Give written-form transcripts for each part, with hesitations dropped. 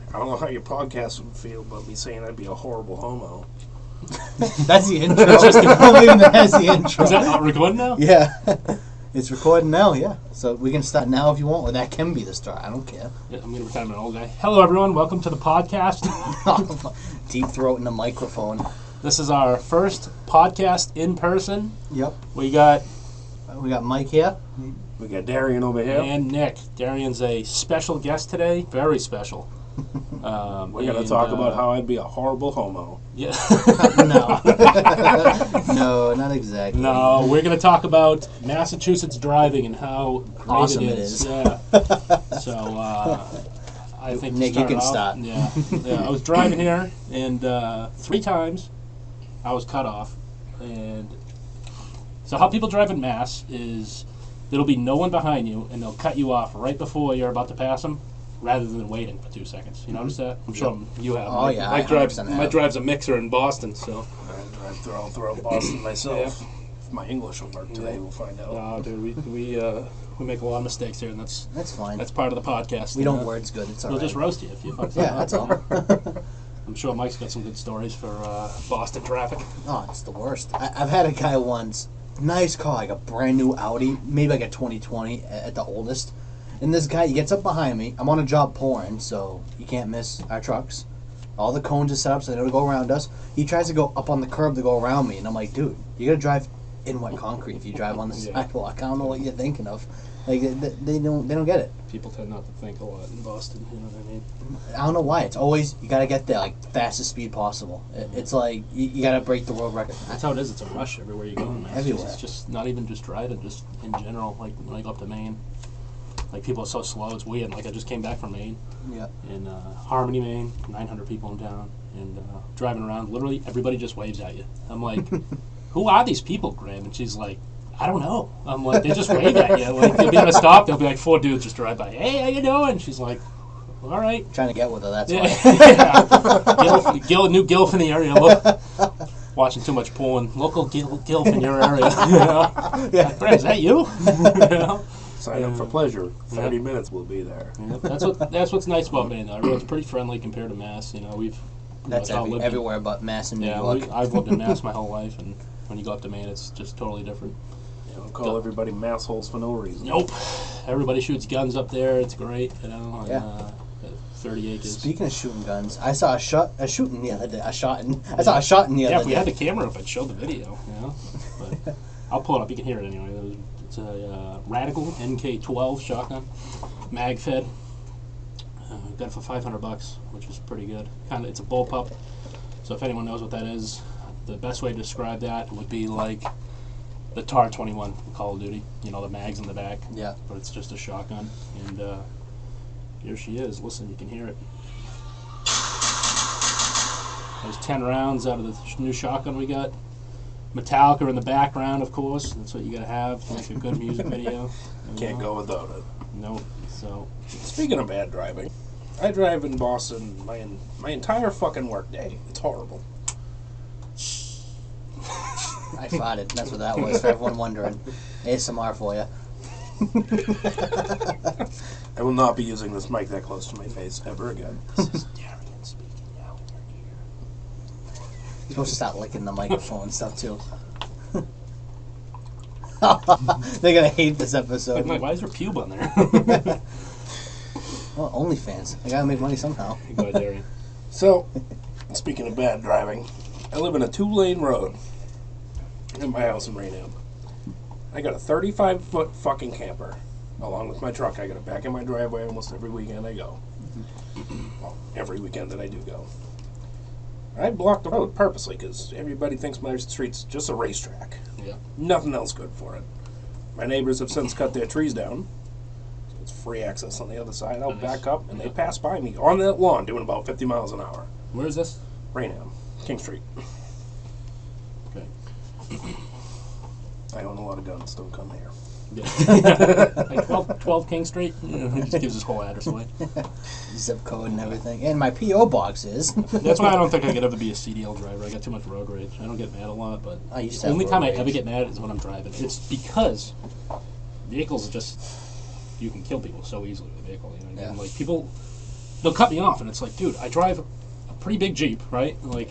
I don't know how your podcast would feel about me saying I'd be a horrible homo. That's the intro. I'm leaving that as the intro. Is that recording now? Yeah. It's recording now, yeah. So we can start now if you want, or that can be the start. I don't care. Yeah, I'm going to pretend I'm an old guy. Hello, everyone. Welcome to the podcast. Deep throat in the microphone. This is our first podcast in person. Yep. We got Mike here. We got Darian over here. and Nick. Darian's a special guest today. Very special. We're going to talk about how I'd be a horrible homo. Yeah. No. No, not exactly. No, we're going to talk about Massachusetts driving and how great Awesome it it is. is. Yeah. So, I think to Nick, you can off, start. Yeah. I was driving here, and 3 times I was cut off. And so how people drive in Mass is there'll be no one behind you, and they'll cut you off right before you're about to pass them, rather than waiting for 2 seconds. You notice that? I'm sure you have. Oh, yeah, Mike I drives. 100% Mike have. drives a mixer in Boston, so. I drive throughout Boston myself. If my English will work today, we'll find out. No, dude, we make a lot of mistakes here, and that's fine. that's part of the podcast. We don't words good. It's all We'll right. just roast you if you fuck Yeah, that's all. I'm sure Mike's got some good stories for Boston traffic. Oh, it's the worst. I've had a guy once, nice car, like a brand new Audi, maybe like a 2020 at the oldest. And this guy, he gets up behind me. I'm on a job pouring, so you can't miss our trucks. All the cones are set up so they don't go around us. He tries to go up on the curb to go around me, and I'm like, dude, you gotta drive in wet concrete if you drive on the sidewalk. I don't know what you're thinking of. Like they don't get it. People tend not to think a lot in Boston. You know what I mean? I don't know why. It's always you gotta get there like fastest speed possible. It's like you gotta break the world record. That's how it is. It's a rush everywhere you go. Man. Everywhere. It's just not even just driving, just in general. Like when I go up to Maine, like people are so slow. It's weird. Like I just came back from Maine. Yeah. In Harmony, Maine, 900 people in town, and driving around. Literally, everybody just waves at you. I'm like, who are these people, Graham? And she's like, I don't know. I'm like, they just wave at you. Like you'll be at a stop, there'll be like 4 dudes just drive by. Hey, how you doing? She's like, all right. Trying to get with her. That's Yeah, why. yeah. New gilf in the area. Look, watching too much porn. Local gilf in your area. You know? Yeah. Brad, is that you? You know? Sign up for pleasure. 30 minutes, we'll be there. Yeah, that's what's nice about Maine. Though. Everyone's pretty friendly compared to Mass. You know, we've That's everywhere but Mass and New York. I've lived in Mass my whole life, and when you go up to Maine, it's just totally different. You don't call everybody massholes for no reason. Nope. Everybody shoots guns up there. It's great. You know. And, Yeah. 30 acres. Speaking of shooting guns, I saw a shooting the other day. I saw a shot in the other day. Yeah, if we had the camera up, I'd show the video. You know, but I'll pull it up. You can hear it anyway. It's a Radical MK12 shotgun, mag fed. Got it for $500, which is pretty good. It's a bullpup. So if anyone knows what that is, the best way to describe that would be like the TAR-21 in Call of Duty. You know, the mags in the back. Yeah. But it's just a shotgun. And here she is. Listen, you can hear it. There's 10 rounds out of the new shotgun we got. Metallica in the background, of course. That's what you gotta have to make a good music video. Can't go without it. Nope. So Speaking of bad driving, I drive in Boston my entire fucking work day. It's horrible. I farted. That's what that was for everyone wondering. ASMR for you. I will not be using this mic that close to my face ever again. this is Darian speaking now in your ear. You're supposed to start licking the microphone and stuff too. They're gonna hate this episode. Like, why is there pube on there? Well, OnlyFans. I gotta make money somehow. Go ahead, Darian. So, speaking of bad driving, I live in a 2-lane road in my house in Raynham. I got a 35-foot fucking camper, along with my truck. I got it back in my driveway almost every weekend I go. Well, every weekend that I do go. I block the road purposely because everybody thinks my street's just a racetrack. Yeah. Nothing else good for it. My neighbors have since cut their trees down, so it's free access on the other side. I'll back up, and they pass by me on that lawn doing about 50 miles an hour. Where is this? Raynham, King Street. Okay. I own a lot of guns. Don't come here. Yeah. Like 12 King Street. Yeah, he just gives his whole address away. Zip code and everything. And my P.O. box is. That's why I don't think I could ever be a CDL driver. I got too much road rage. I don't get mad a lot, but I used the to only have time road I ever rage. get mad is when I'm driving. It's because vehicles are just, you can kill people so easily with a vehicle. You know what I mean? Yeah. Like people they'll cut me off, and it's like, dude, I drive a pretty big Jeep, right? Like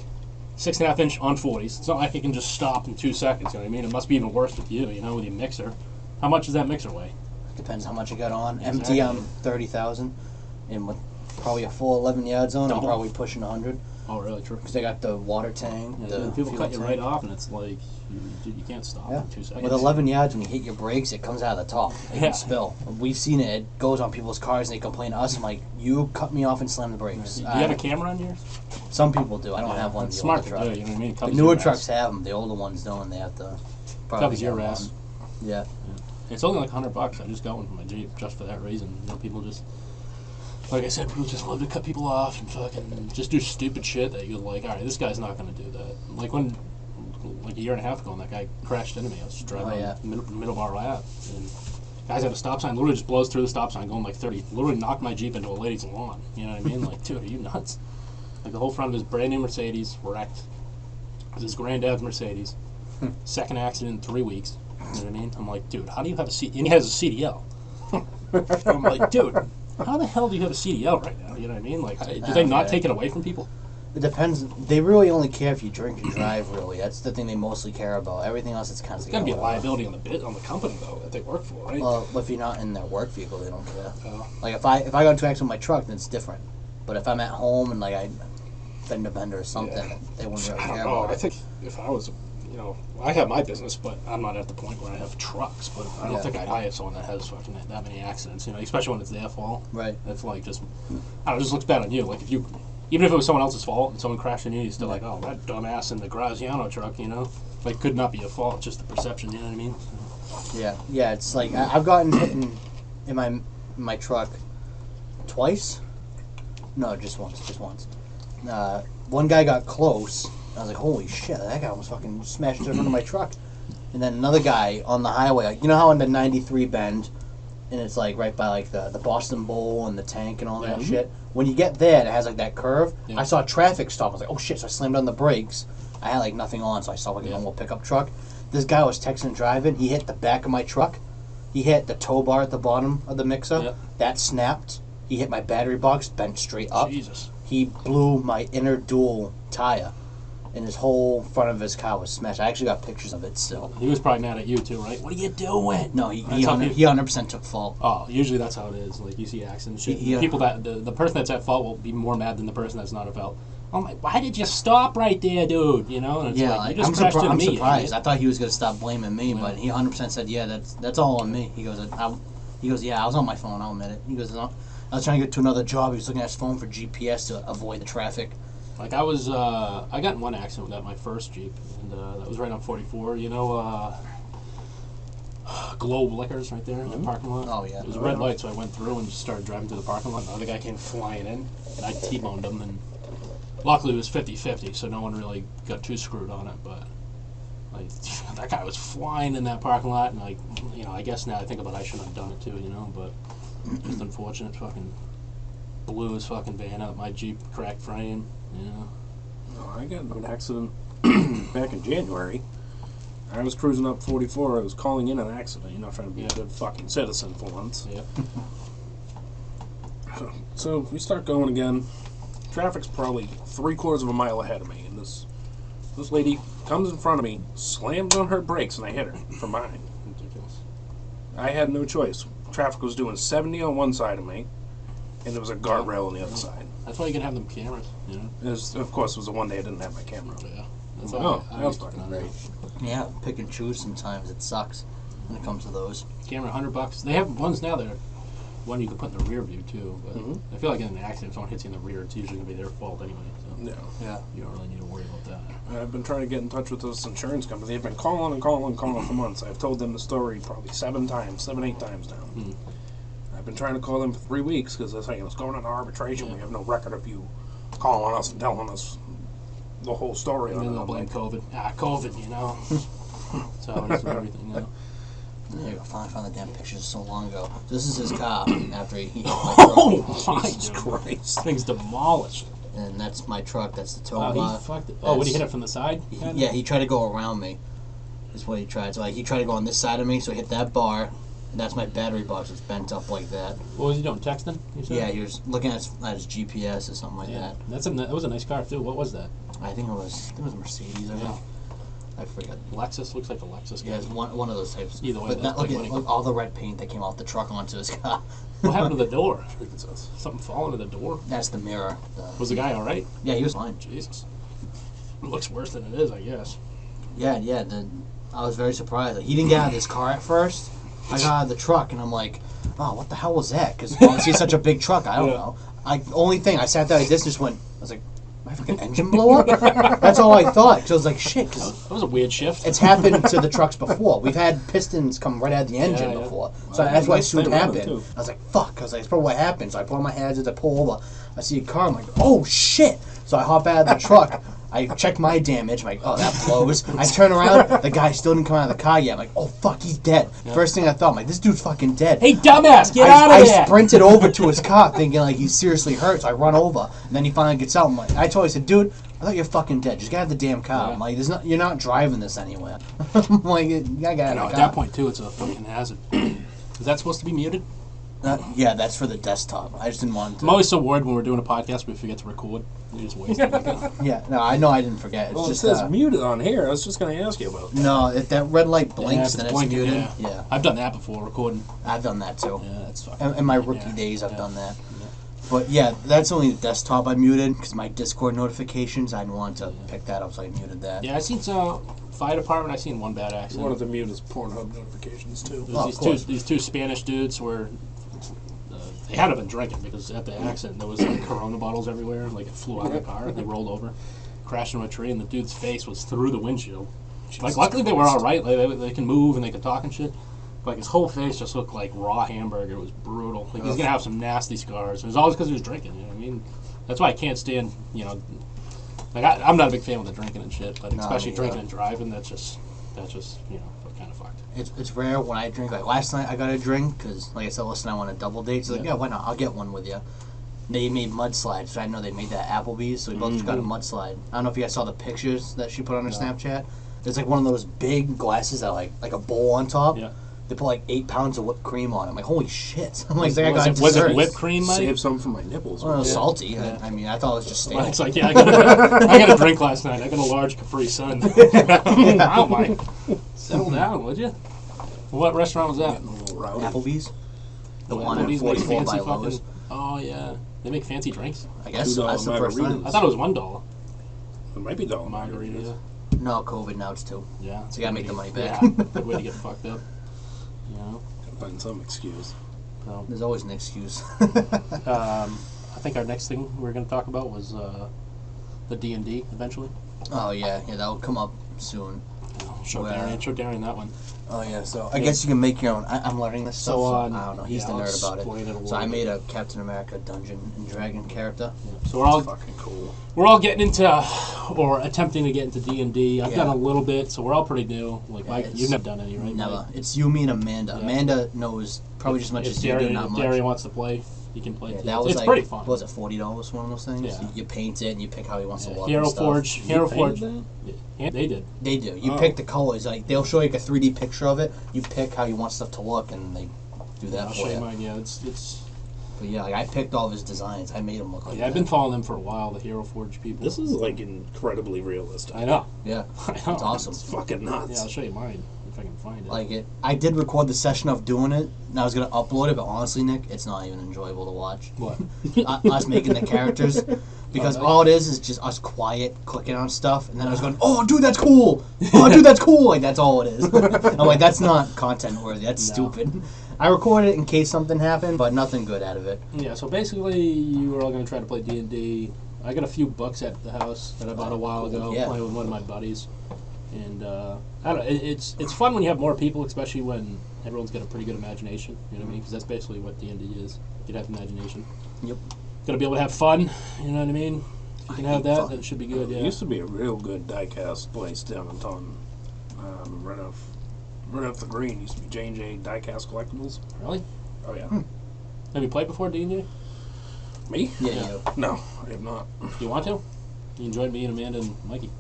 6.5 inch on 40s. It's not like I can just stop in 2 seconds. You know what I mean? It must be even worse with you. You know, with your mixer. How much does that mixer weigh? Depends how much you got on. Exactly. Empty, 30,000, and with probably a full 11 yards on, I'm Double. probably pushing 100. Oh, really? True. Because they got the water tank. Yeah, the people fuel cut you tank. right off, and it's like you can't stop Yeah. in 2 seconds. With 11 yards, when you hit your brakes, it comes out of the top. It Yeah. can spill. We've seen it. It goes on people's cars, and they complain to us. I'm like, you cut me off and slam the brakes. Do you have a camera on yours? Some people do. I don't have one. That's The smart older to truck. do. You know what I mean? It The covers newer your trucks ass. have them. The older ones don't, and they have to. Covers get your them ass. on. Yeah. It's only like $100. I just got one for my Jeep just for that reason. You know, people just, like I said, people just love to cut people off and fucking just do stupid shit that you're like, all right, this guy's not going to do that. Like like a year and a half ago, and that guy crashed into me. I was just driving on the middle of our lap, and guys at a stop sign literally just blows through the stop sign, going like 30. Literally knocked my Jeep into a lady's lawn. You know what I mean? Like, dude, are you nuts? Like the whole front of his brand new Mercedes wrecked. It was his granddad's Mercedes. Second accident in 3 weeks. You know what I mean? I'm like, dude, how do you have a C? And he has a CDL. I'm like, dude, how the hell do you have a CDL right now? You know what I mean? Like, do they not take it away from people? It depends. They really only care if you drink and drive. Really, that's the thing they mostly care about. Everything else is kind of. It's got to be a liability on the company though that they work for, right? Well, if you're not in their work vehicle, they don't care. Oh. Like if I got into an accident with my truck, then it's different. But if I'm at home and like I fender bender or something, they wouldn't really I don't care know. about I it. think if I was, you know, I have my business, but I'm not at the point where I have trucks. But I don't Yeah. think I'd hire someone that has fucking that many accidents. You know, especially when it's their fault. Right. It's like just, I don't know, it just looks bad on you. Like if you, even if it was someone else's fault and someone crashed into you, you're still like, oh, that dumbass in the Graziano truck, you know, like could not be your fault, just the perception. You know what I mean? Yeah. It's like I've gotten hit in my truck twice. No, just once. One guy got close. I was like, holy shit, that guy almost fucking smashed into the front of my truck. And then another guy on the highway, like, you know how in the 93 bend, and it's like right by like the Boston Bowl and the tank and all that shit. When you get there, and it has like that curve. Yeah. I saw traffic stop. I was like, oh shit! So I slammed on the brakes. I had like nothing on, so I saw like a normal pickup truck. This guy was texting and driving. He hit the back of my truck. He hit the tow bar at the bottom of the mixer. Yep. That snapped. He hit my battery box, bent straight up. Jesus. He blew my inner dual tire, and his whole front of his car was smashed. I actually got pictures of it still. He was probably mad at you too, right? What are you doing? No, he That's how 100% took fault. Oh, usually that's how it is. Like you see accidents, shit. Yeah. People that the person that's at fault will be more mad than the person that's not at fault. I'm like, why did you stop right there, dude? You know, and it's Yeah, like, like, you just crashed into I'm me. surprised. idiot. I thought he was gonna stop blaming me, Yeah. but he 100% said, "Yeah, that's all on me." He goes, "Yeah, I was on my phone. I'll admit it." He goes, "No, I was trying to get to another job. He was looking at his phone for GPS to avoid the traffic." Like I was, I got in one accident with that my first Jeep, and that was right on 44. You know, Globe Liquors right there in the parking lot. Oh, yeah. It was a red light, so I went through and just started driving through the parking lot. And the other guy came flying in, and I T-boned him. And luckily it was 50-50, so no one really got too screwed on it. But like that guy was flying in that parking lot, and like, you know, I guess now I think about it, I shouldn't have done it too, you know. But just unfortunate, fucking blew his fucking van up. My Jeep cracked frame. Yeah. No, I got into an accident back in January. I was cruising up 44. I was calling in an accident, you know, trying to be a good fucking citizen for once. Yep. So we start going again. Traffic's probably 3/4 of a mile ahead of me, and this lady comes in front of me, slams on her brakes, and I hit her from behind. Ridiculous. I had no choice. Traffic was doing 70 on one side of me, and there was a guardrail on the other side. That's why you can have them cameras, you know? Of course, it was the one day I didn't have my camera. Yeah. That's Oh, how that was fucking fucking great. Yeah, pick and choose sometimes. It sucks when it comes to those. Camera, $100. They have ones now that are one you can put in the rear view too. But I feel like in an accident, if someone hits you in the rear, it's usually gonna be their fault anyway. So Yeah. Yeah. you don't really need to worry about that. I've been trying to get in touch with this insurance company. They've been calling for months. I've told them the story probably 7, 8 times now. I've been trying to call them for 3 weeks because they're saying it's going into arbitration. We have no record of you calling us and telling us the whole story. And on then it. they'll I'm blame like, COVID. COVID, you know. That's how it is with everything, you know. There you go. Finally found the damn pictures so long ago. This is his car after he hit my Oh truck. my Jesus God. Christ. Thing's demolished. And that's my truck. That's the tow Oh, bar. he fucked it. Oh, what, he hit it from the side? Yeah, he tried to go around me. Is what he tried. So like he tried to go on this side of me, so he hit that bar, That's my battery box. It's bent up like that. What was he doing? Texting? You said? Yeah, he was looking at his GPS or something like that. That was a nice car too. What was that? I think it was a Mercedes. I forget. Lexus, looks like a Lexus. Yeah, it's one of those types. Either way, but not, that's look all the red paint that came off the truck onto his car. What happened to the door? Something falling to the door. That's the mirror. Was the guy all right? Yeah, he was fine. Jesus, it looks worse than it is, I guess. Yeah. I was very surprised. Like, he didn't get out of his car at first. I got out of the truck and I'm like, oh, what the hell was that? Because obviously it's such a big truck. I don't know. The only thing I sat there, I just went. I was like, my fucking engine blow up? That's all I thought. Cause I was like, shit. That was a weird shift. It's happened to the trucks before. We've had pistons come right out of the engine before. So that's what soon happened. I was like, fuck. I was like, it's probably what happened. So I put on my hands as I pull over. I see a car. I'm like, oh, shit. So I hop out of the truck. I check my damage. I'm like, oh, that blows. I turn around. The guy still didn't come out of the car yet. I'm like, oh, fuck, he's dead. Yeah. First thing I thought, I'm like, this dude's fucking dead. Hey, dumbass, get out of there. I sprinted over to his car thinking, like, he's seriously hurt. So I run over. And then he finally gets out. I'm like, I told him, I said, dude, I thought you're fucking dead. Just get out of the damn car. Yeah. I'm like, you're not driving this anywhere. I'm like, you gotta get out of the car. At that point, too, it's a fucking hazard. Is that supposed to be muted? Yeah, that's for the desktop. I just didn't want to. I'm always so worried when we're doing a podcast we forget to record. We just waste it. Yeah, no, I know I didn't forget. It's just it says muted on here. I was just going to ask you about that. No, if that red light blinks, then it's blinking, muted. Yeah. I've done that before, recording. I've done that too. Yeah, that's fucking... In my rookie days, I've done that. Yeah. But yeah, that's only the desktop I muted, because my Discord notifications, I didn't want to pick that up, so I muted that. Yeah, I seen fire department, I seen one bad accident. One of the mute is Pornhub notifications too. These two Spanish dudes were... They had to have been drinking because at the accident there was like Corona bottles everywhere. Like it flew out of the car. They rolled over, crashed into a tree, and the dude's face was through the windshield. Like luckily they were all right. Like they can move and they can talk and shit. But, like his whole face just looked like raw hamburger. It was brutal. Like he's gonna have some nasty scars. And it was always because he was drinking. You know what I mean? That's why I can't stand. You know, like I'm not a big fan of the drinking and shit. But especially drinking and driving, that's just you know. Kind of fucked. It's rare when I drink. Like last night, I got a drink because, like I said, listen, I want a double date. So like, yeah, why not? I'll get one with you. They made mudslides. So I know they made that at Applebee's. So we both just got a mudslide. I don't know if you guys saw the pictures that she put on her Snapchat. There's like one of those big glasses that like a bowl on top. Yeah. They put like 8 pounds of whipped cream on it. I'm like, holy shit! I'm like, was it whipped cream, Mike? Save some for my nipples. Well, it was salty. Yeah. I mean, I thought it was just steak. Well, it's like, yeah, I got a drink last night. I got a large Capri Sun. Wow, Mike. Settle down, would you? What restaurant was that? Applebee's. The one at 44 by Lowe's. Oh, yeah. They make fancy drinks? I guess that's the first time. I thought it was $1. It might be $1 margaritas. No, COVID, now it's 2. Yeah. So you gotta make the money back. Yeah, good way to get fucked up. You know? Gotta find some excuse. So. There's always an excuse. I think our next thing we were going to talk about was the D&D eventually. Oh, yeah. Yeah, that will come up soon. Show Darian that one. Oh yeah, so I guess you can make your own. I'm learning this stuff. So I don't know. He's the nerd about it. So I made a Captain America Dungeon and Dragon character. Yeah. So we're all fucking cool. We're all getting into or attempting to get into D&D. I've done a little bit, so we're all pretty new. Like Mike, you've never done any, right? Never. Mike? It's you, me, and Amanda. Yeah. Amanda knows probably just as much as you do. Not much. Darian wants to play. He can play. Yeah, that was it's like, pretty fun. What was it, $40? One of those things. Yeah. You paint it and you pick how he wants to look. Hero Forge. Yeah, they did. They do. You pick the colors. Like they'll show you like a 3D picture of it. You pick how you want stuff to look, and they do that I'll for show you. you mine. Yeah, it's. But yeah, like I picked all of his designs. I made him look like. Yeah, I've been following them for a while. The Hero Forge people. This is like incredibly realistic. I know. Yeah, I know. It's awesome. It's fucking nuts. Yeah, I'll show you mine if I can find it. Like it. I did record the session of doing it, and I was gonna upload it, but honestly, Nick, it's not even enjoyable to watch. What? Us making the characters. Because all it is just us quiet clicking on stuff, and then I was going, "Oh, dude, that's cool! Oh, dude, that's cool!" Like that's all it is. I'm like, that's not content worthy. That's stupid. I recorded it in case something happened, but nothing good out of it. Yeah. So basically, you were all going to try to play D&D. I got a few books at the house that I bought a while ago, playing with one of my buddies, and I don't know. It's fun when you have more people, especially when everyone's got a pretty good imagination. You know what I mean? Because that's basically what D&D is. You have imagination. Yep. Gotta be able to have fun, you know what I mean? If you can have that, then it should be good, yeah. It used to be a real good diecast place down in Taunton. Right off the green used to be J&J Diecast Collectibles. Really? Oh, yeah. Have you played before, D&D? Me? Yeah. No, I have not. You want to? You enjoyed me and Amanda and Mikey.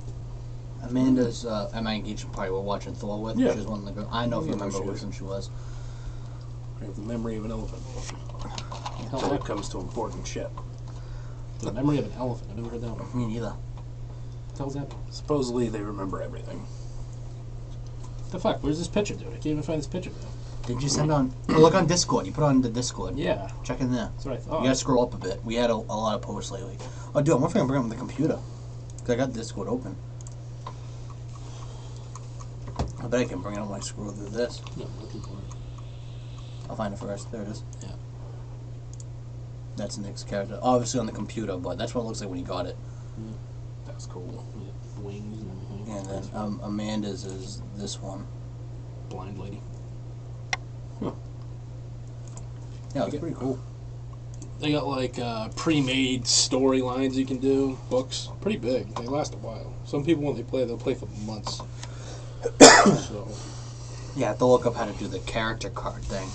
Amanda's at my engagement party we're watching Thor with. Yeah. She was one of the girls. I don't know if you remember which one she was. I have the memory of an elephant. When it comes to important shit. The memory of an elephant. I've never heard that one. Me neither. What the hell's that? Supposedly they remember everything. What the fuck? Where's this picture, dude? I can't even find this picture, dude. Did you send on? Oh, look on Discord. You put it on the Discord. Yeah. Check in there. That's what I thought. You gotta scroll up a bit. We had a lot of posts lately. Oh, dude, I'm wondering if I can bring up the computer. Cause I got Discord open. I bet I can bring it up when I scroll through this. Yeah, I'm looking for it. I'll find it first. There it is. Yeah. That's Nick's character. Obviously on the computer, but that's what it looks like when he got it. That's cool. Yeah, wings and everything. And then Amanda's is this one. Blind lady. Yeah, it's pretty cool. They got like pre-made storylines you can do, books. Pretty big. They last a while. Some people when they play, they'll play for months. So Yeah, I have to look up how to do the character card thing.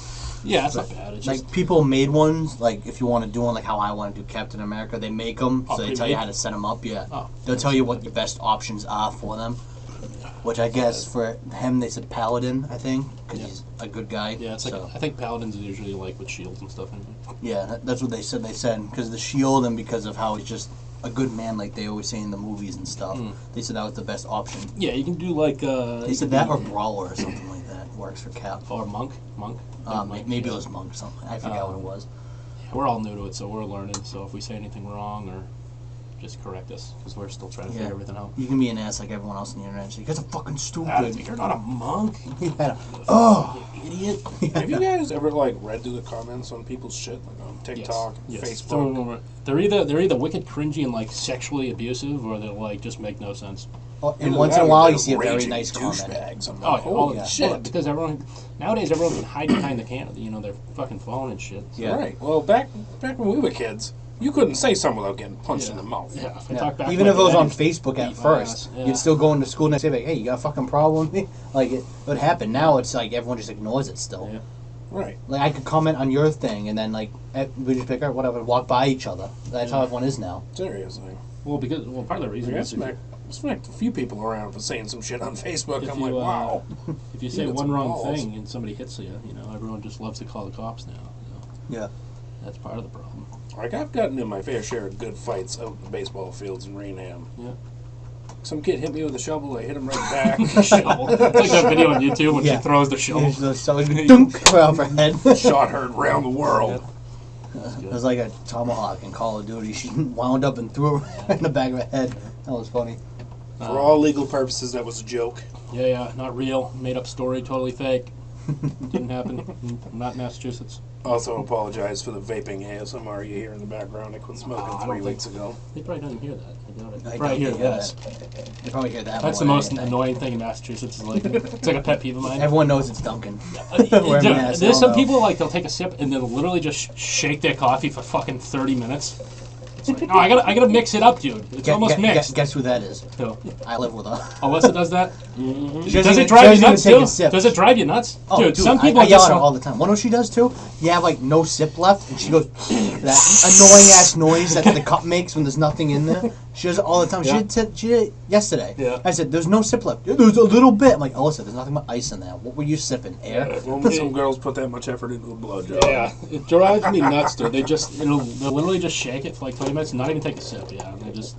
yeah, that's not bad. It's just Like people made ones. Like if you want to do one, like how I want to do Captain America, they make them. Oh, So they tell you pre-made? how to set them up. Yeah, Oh. they'll tell you what your best options are for them. Which I guess for him they said Paladin, I think, because Yeah. he's a good guy. yeah. It's like so, I think paladins are usually like with shields and stuff. Anyway. yeah, that's what they said. They said because the shield and because of how he's just a good man, like they always say in the movies and stuff. They said that was the best option. Yeah, you can do like. They said that or Brawler or something like that works for Cap. or monk. Maybe it was Monk or something. I forgot what it was. We're all new to it, so we're learning. So if we say anything wrong or just correct us, because we're still trying to figure everything out. You can be an ass like everyone else on the internet. You guys are fucking stupid. You're not a monk, Yeah. Oh, you idiot. Have you guys ever like read through the comments on people's shit, like on TikTok, Yes. Facebook? They're either wicked cringy and like sexually abusive, or they're like just make no sense. oh, and Either once that in a or while they're you see a very raging nice comment. douchebags. I'm Oh, like, holy yeah. shit! Because nowadays everyone can hide behind the camera, their fucking phone and shit. Yeah. Right. Well, back when we were kids, you couldn't say something without getting punched in the mouth. Yeah, if I Yeah. talk back Even to if it my was dad, on he'd Facebook at beat my first, ass. Yeah. you'd still go into school and say, like, hey, you got a fucking problem with me? Like, it would happen. Now it's like everyone just ignores it still. Yeah. Right. Like, I could comment on your thing and then, like, we just pick up whatever, walk by each other. That's how everyone is now. Seriously. Well, part of the reason I is smacked a few people around for saying some shit on Facebook. If I'm you, like, wow. if you say got one some wrong balls. thing and somebody hits you, everyone just loves to call the cops now. Yeah. That's part of the problem. Like, I've gotten in my fair share of good fights out in the baseball fields in Raynham. Yeah. Some kid hit me with a shovel, I hit him right back. Shovel. It's like that video on YouTube when Yeah. she throws the shovel. So dunk right off her head. Shot heard round the world. It was like a tomahawk in Call of Duty. She wound up and threw it right in the back of her head. That was funny. For all legal purposes, that was a joke. Yeah, not real. Made up story, totally fake. Didn't happen. Not in Massachusetts. Also apologize for the vaping ASMR you hear in the background. I quit smoking I don't 3 think- weeks ago. They probably don't hear that. I doubt it. They I probably doubt hear they hear this. They probably hear that That's the more most than anything. annoying thing in Massachusetts. Is like it's like a pet peeve of mine. Everyone knows it's Duncan. Dude, Wear masks, there's I some don't know. people like they'll take a sip and they'll literally just shake their coffee for fucking 30 minutes. It's like, no, I gotta mix it up, dude. It's almost mixed. Guess who that is? So, I live with her. Alyssa does that. She Does doesn't it drive you even nuts take too? a sip. Does it drive you nuts, Oh, dude? Some people I yell just at her all the time. One what she does too? You have like no sip left, and she goes that annoying ass noise that the cup makes when there's nothing in there. She does it all the time. Yeah. She did it yesterday. Yeah. I said, "There's no sip left. There's a little bit." I'm like, "Alyssa, there's nothing but ice in there. What were you sipping? Air?" Well, some girls put that much effort into a blowjob. Yeah, it drives me nuts, dude. They'll literally just shake it for like 20 minutes, not even take a sip. Yeah, they just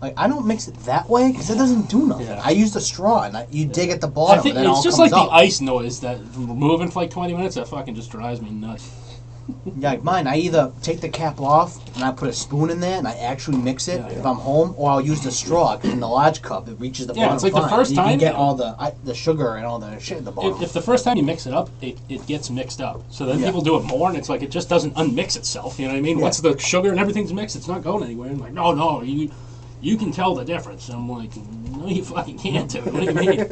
Like I don't mix it that way because it doesn't do nothing. Yeah. I use the straw and you dig at the bottom. I think and then it's all just comes like out. the ice noise that moving for like 20 minutes. That fucking just drives me nuts. Yeah, like mine, I either take the cap off and I put a spoon in there and I actually mix it Yeah. if I'm home, or I'll use the straw 'cause in the large cup it reaches the Yeah, bottom. it's like the fine. first you can time- get all the sugar and all the shit at the bottom. If the first time you mix it up, it gets mixed up. So then Yeah. people do it more, and it's like it just doesn't unmix itself. You know what I mean? Yeah. Once the sugar and everything's mixed, it's not going anywhere. And like, no, you can tell the difference. And I'm like, no, you fucking can't, dude. What do you mean?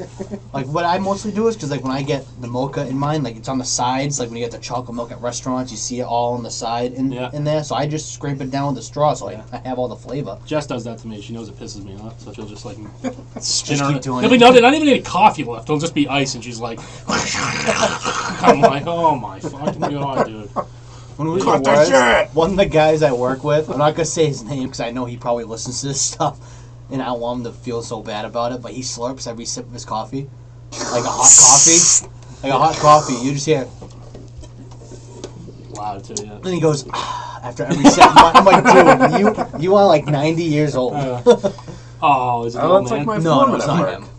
Like what I mostly do is because like when I get the mocha in mine, like it's on the sides. Like when you get the chocolate milk at restaurants, you see it all on the side in there. So I just scrape it down with a straw, so I have all the flavor. Jess does that to me. She knows it pisses me off, so she'll just like spin Just her. keep doing There'll it. be not even any coffee left. It'll just be ice, and she's like, I'm like, oh my fucking god, dude. When we Cut were the shit! one of the guys I work with, I'm not gonna say his name because I know he probably listens to this stuff, and I don't want him to feel so bad about it. But he slurps every sip of his coffee, like a hot coffee, You just hear. loud too. Yeah. And he goes, ah, after every sip. I'm like, dude, you are like 90 years old. Oh, is it the Oh, old that's man? like my No, foreman it's at not work. him.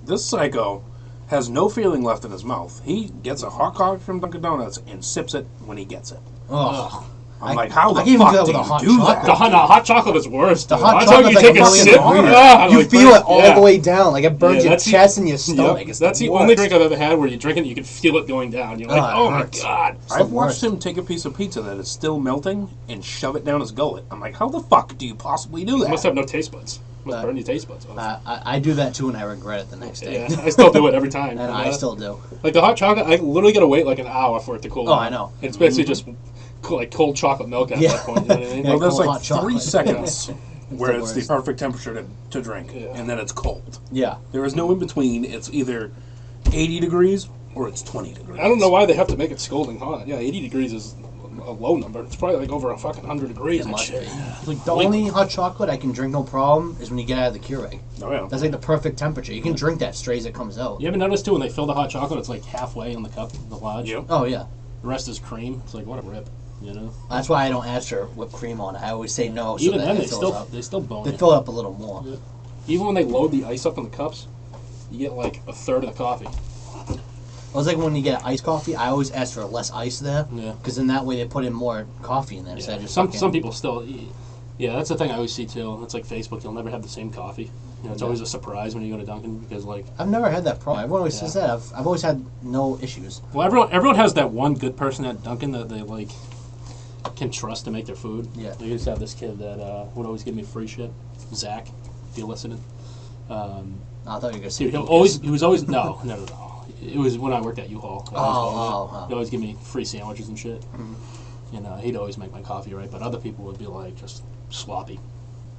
This psycho has no feeling left in his mouth. He gets a hot coffee from Dunkin' Donuts and sips it when he gets it. Ugh. I'm like, how the I can even do fuck that do with a you hot do chocolate. The hot chocolate is worse. The dude. hot That's how chocolate's you like take a a million sip. degrees. Ah, You like, feel it all yeah. the way down. Like it burns Yeah, your that's the- chest and your stomach. Yep. It's That's the worst. only drink I've ever had where you drink it and you can feel it going down. You're like, Oh, it oh my hurts. god. the I've watched worst. him take a piece of pizza that is still melting and shove it down his gullet. I'm like, how the fuck do you possibly do You that? must have no taste buds. Must Uh, burn your taste buds off. I do that too, and I regret it the next day. Yeah, I still do it every time. And I still do. Like the hot chocolate, I literally gotta wait like an hour for it to cool. Oh, down. I know. It's basically just like cold chocolate milk at Yeah. that point. You know what I mean? Yeah. Well, there's cold like hot chocolate. 3 seconds where the it's the worst. perfect temperature to drink, Yeah. and then it's cold. Yeah. There is no in between. It's either 80 degrees or it's 20 degrees. I don't know why they have to make it scalding hot. Yeah, 80 degrees is a low number. It's probably like over a fucking 100 degrees. It and must shit. be. Like the only hot chocolate I can drink no problem is when you get out of the Keurig. Oh, yeah. That's like the perfect temperature. You can drink that straight as it comes out. You ever noticed too when they fill the hot chocolate, it's like halfway in the cup, the large. Yep. Oh yeah. The rest is cream. It's like what a rip, you know. That's why I don't ask for whipped cream on it. I always say no. So Even that then, it they fills still up. bone They it. fill it up a little more. Yeah. Even when they load the ice up in the cups, you get like a third of the coffee. I was like when you get iced coffee, I always ask for less ice there. Yeah. Because in that way they put in more coffee in there instead of just Some fucking- people still. Yeah, that's the thing I always see too. It's like Facebook. You'll never have the same coffee. You know, it's Yeah. always a surprise when you go to Dunkin' because like, I've never had that problem. Everyone always says Yeah. that. I've always had no issues. well, everyone has that one good person at Dunkin' that they like can trust to make their food. Yeah. They used to have this kid that would always give me free shit. Zach, if you're listening. I thought you were gonna say Dude, Lucas. he was always no. It was when I worked at U-Haul. Oh. He'd always give me free sandwiches and shit. You know, he'd always make my coffee right, but other people would be like just sloppy.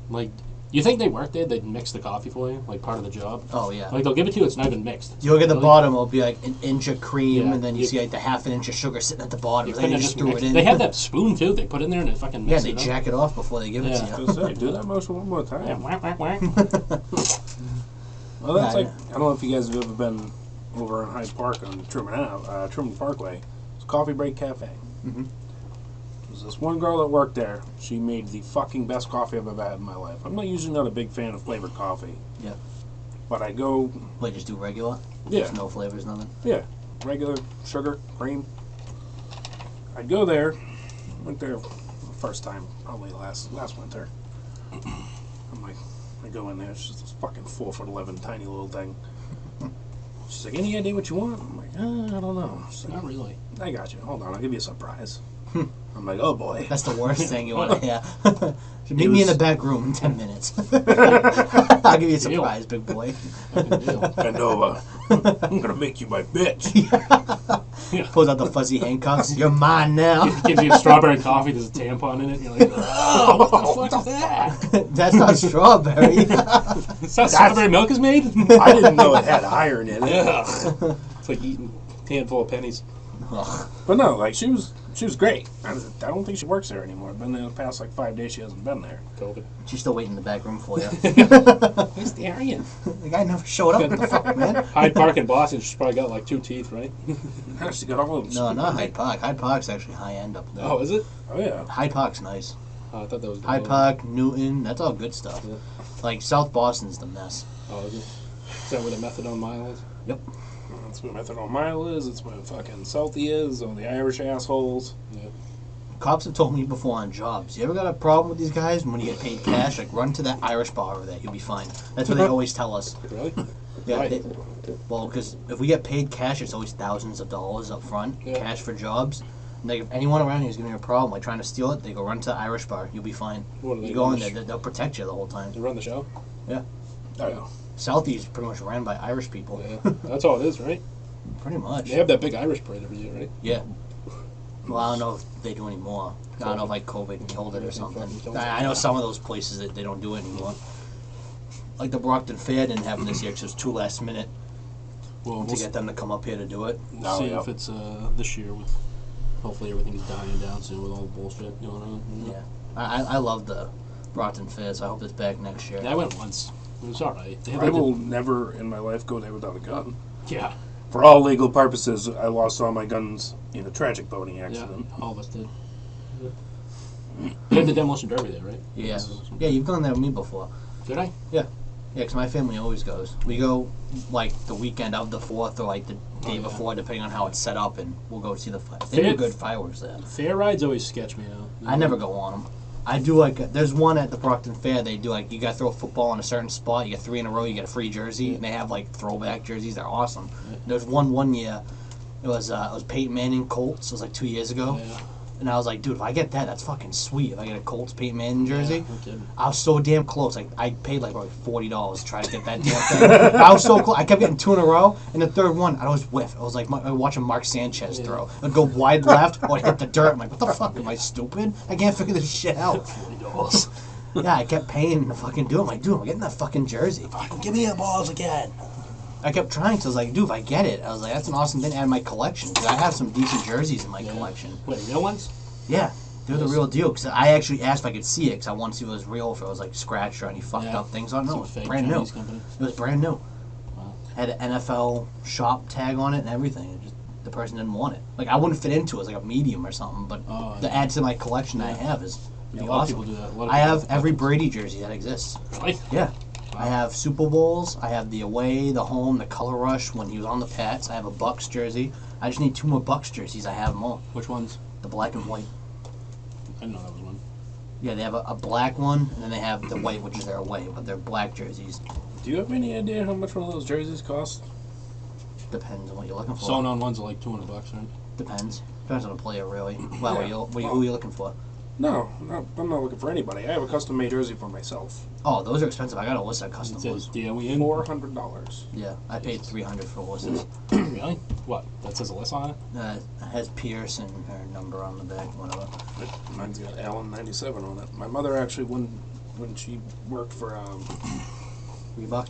Like, you think they work there? They'd mix the coffee for you, like part of the job. Oh yeah. Like they'll give it to you, it's not even mixed. You look at the Really? bottom, it'll be like an inch of cream, Yeah. and then you see like the half an inch of sugar sitting at the bottom. You Then you couldn't just have threw mixed it in. They have that spoon too. They put it in there and it fucking Yeah, mix they it up. jack it off before they give it Yeah. to I you. was gonna say, do that motion one more time. Yeah, whack, whack, whack. Well, that's Yeah, like, I don't know if you guys have ever been over in Hyde Park on Truman Parkway. It's Coffee Break Cafe. Mhm. There's this one girl that worked there. She made the fucking best coffee I've ever had in my life. I'm not usually not a big fan of flavored coffee. Yeah. But I go, Wait, just do regular? yeah, Just no flavors, nothing? yeah, regular sugar, cream. I'd go there. Went there the first time, probably last winter. I'm like, I go in there. It's just this fucking 4'11" tiny little thing. She's like, any idea what you want? I'm like, I don't know. She's like, Not really. I got you. Hold on, I'll give you a surprise. I'm like, oh boy. That's the worst thing you want to hear. Meet It me in was- the back room in 10 minutes. I'll give you a Deal. surprise, big boy. Fucking deal. Bend over. I'm gonna make you my bitch. Pulls out the fuzzy handcuffs. You're mine now. Gives you strawberry coffee. There's a tampon in it. You're like, oh, what the fuck is that? That's not strawberry. Is that strawberry milk is made? I didn't know it had iron in it. Yeah. It's like eating a handful of pennies. Ugh. But no, like she was great. I don't think she works there anymore. Been there the past like 5 days. She hasn't been there. COVID. She's still waiting in the back room for you. Where's the Aryan? The guy never showed up. What the fuck, man? Hyde Park in Boston. She's probably got like 2 teeth, right? She got all of them. No, not Hyde Park. Hyde Park's actually high end up there. Oh, is it? Oh yeah. Hyde Park's nice. Oh, I thought that was Hyde Park, Newton, that's all good stuff. Yeah. Like South Boston's the mess. Oh, is it? Is that where the methadone mile is? Yep. That's where Methadone Mile is. It's where fucking Salty is. All the Irish assholes. Yeah. Cops have told me before on jobs, you ever got a problem with these guys? When you get paid cash, like run to that Irish bar over there, you'll be fine. That's what they always tell us. Really? Yeah. Why? Well, because if we get paid cash, it's always thousands of dollars up front, Yeah. cash for jobs. And like if anyone around here is giving you a problem, like trying to steal it, they go run to the Irish bar. You'll be fine. What are they You go in doing? there, they'll protect you the whole time. They run the show? Oh yeah. Southie's pretty much ran by Irish people. Yeah. That's all it is, right? Pretty much. They have that big Irish parade every year, right? Yeah. Well, I don't know if they do anymore. I don't know if like COVID killed it or something. I know some of those places that they don't do it anymore. Like the Brockton Fair didn't have them this year because it was too last minute Well, to get them to come up here to do it. No, see yeah. if it's this year with. Hopefully everything's dying down soon with all the bullshit going on. Yeah. I love the Brockton Fair, so I hope it's back next year. Yeah, I went once. It was alright. I will never in my life go there without a gun. Yeah. For all legal purposes, I lost all my guns in a tragic boating accident. Yeah, all of us did. You had the demolition derby there, right? Yeah. Yeah, you've gone there with me before. Did I? Yeah, because my family always goes. We go like the weekend of the 4th or like the day before, depending on how it's set up, and we'll go see the They do good fireworks there. Fair rides always sketch me out. I never go on them. I do like, there's one at the Brockton Fair, they do like, you gotta throw a football in a certain spot, you get 3 in a row, you get a free jersey, and they have like throwback jerseys, they're awesome. There's one year, it was Peyton Manning Colts, it was like 2 years ago. Yeah. And I was like, dude, if I get that, that's fucking sweet. If I get a Colts Peyton Manning jersey, no kidding. I was so damn close. Like I paid like $40 to try to get that damn thing. I was so close. I kept getting 2 in a row, and the third one, I was whiff. I was like watching Mark Sanchez throw. I'd go wide left, or I'd hit the dirt. I'm like, what the fuck? Am I stupid? I can't figure this shit out. $40. Yeah, I kept paying to fucking do it. I'm like, dude, I'm getting that fucking jersey. Fucking give me the balls again. I kept trying, so I was like, dude, if I get it, I was like, that's an awesome thing to add in my collection. Because I have some decent jerseys in my collection. Wait, real ones? Yeah. They're the real deal, because I actually asked if I could see it, because I wanted to see if it was real, if it was like scratched or any fucked up things on it. No, it was brand new. Company. It was brand new. Wow. Had an NFL shop tag on it and everything. It just, the person didn't want it. Like, I wouldn't fit into it as like a medium or something, but the add to my collection that I have is A lot awesome. of people do that. I have every Brady jersey that exists. Really? Yeah. Wow. I have Super Bowls, I have the away, the home, the color rush when he was on the Pats. I have a Bucks jersey. I just need 2 more Bucks jerseys. I have them all. Which ones? The black and white. I didn't know that was one. Yeah, they have a black one, and then they have the white, which is their away, but they're black jerseys. Do you have any idea how much one of those jerseys cost? Depends on what you're looking for. Sewn on ones are like $200, right? Depends. Depends on the player, really. Well, Yeah. who are you looking for? No, I'm not looking for anybody. I have a custom made jersey for myself. Oh, those are expensive. I got a list of custom It says ones. DOE in. $400. Yeah, I paid $300 for Wilson's. Really? What? That says Alyssa on it? It has Pierce and her number on the back, whatever. Mine's got Allen 97 on it. My mother actually, when she worked for Reebok?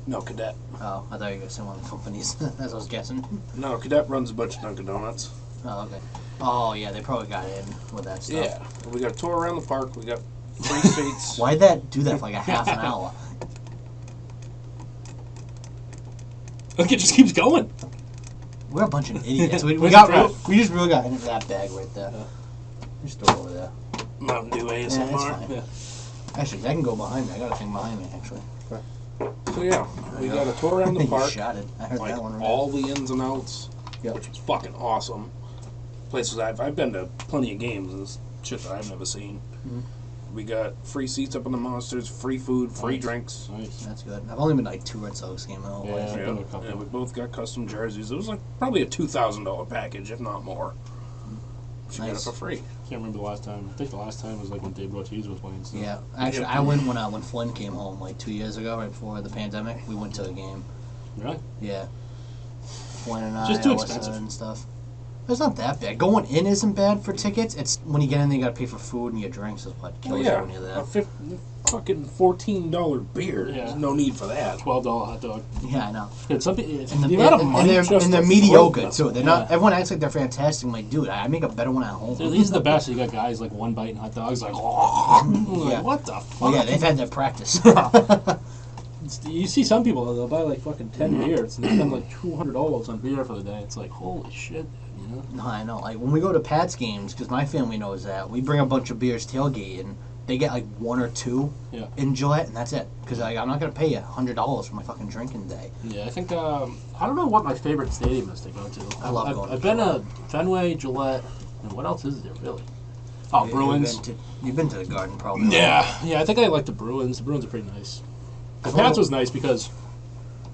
no, Cadet. Oh, I thought you were going to say one of the companies, as I was guessing. No, Cadet runs a bunch of Dunkin' Donuts. Oh, okay. Oh, yeah, they probably got in with that stuff. Yeah, we got a tour around the park. We got free seats. Why'd that do that for like a half an hour? Look, it just keeps going. We're a bunch of idiots. We Where's got the drop? we just really got into that bag right there. Just throw it over there. Mountain Dew Yeah, ASMR. that's fine. Yeah. Actually, I can go behind me. I got a thing behind me, actually. So yeah, we got a tour around the You park. shot it. I heard Like that one. Right. all the ins and outs, Yep. which was fucking awesome. Places I've been to plenty of games and it's shit that I've never seen. Mhm. We got free seats up in the Monsters, free food, free Nice. drinks. Nice. That's good. I've only been to like 2 Red Sox games in my whole Yeah. life. I've been to a couple. Yeah, we both got custom jerseys. It was like probably a $2,000 package, if not more. She got it Nice. for free. Can't remember the last time. I think the last time was like when Dave Ortiz was playing. So. Yeah, actually, I went when Flynn came home like 2 years ago, right before the pandemic. We went to the game. Really? Yeah, Flynn and I, Just too Alyssa expensive. and stuff. It's not that bad. Going in isn't bad for tickets. It's when you get in, there, you got to pay for food and your drinks. Is what kills Oh you yeah, when you're there. a fucking $14 beer. Yeah. There's no need for that. $12 hot dog. Yeah, I know. And some And, the amount of and money they're, just and they're to mediocre throw too. They're Yeah. not. Everyone acts like they're fantastic. I'm like, dude, I make a better one at home. These are the best. You got guys like one biting hot dogs, like, like Yeah. what the fuck? Well, yeah, they've had their practice. You see some people they'll buy like fucking 10 beers and they spend like $200 on beer for the day. It's like holy shit, you know? No, I know. Like when we go to Pat's games, because my family knows that we bring a bunch of beers tailgate, and they get like 1 or 2 Yeah. in Gillette, and that's it. Because I'm not gonna pay you $100 for my fucking drinking day. Yeah, I think I don't know what my favorite stadium is to go to. I love going to I've been to Fenway, Gillette, and what else is there really? Oh, Bruins. You've been to the Garden, probably. Yeah, I think I like the Bruins. The Bruins are pretty nice. The Pats was nice because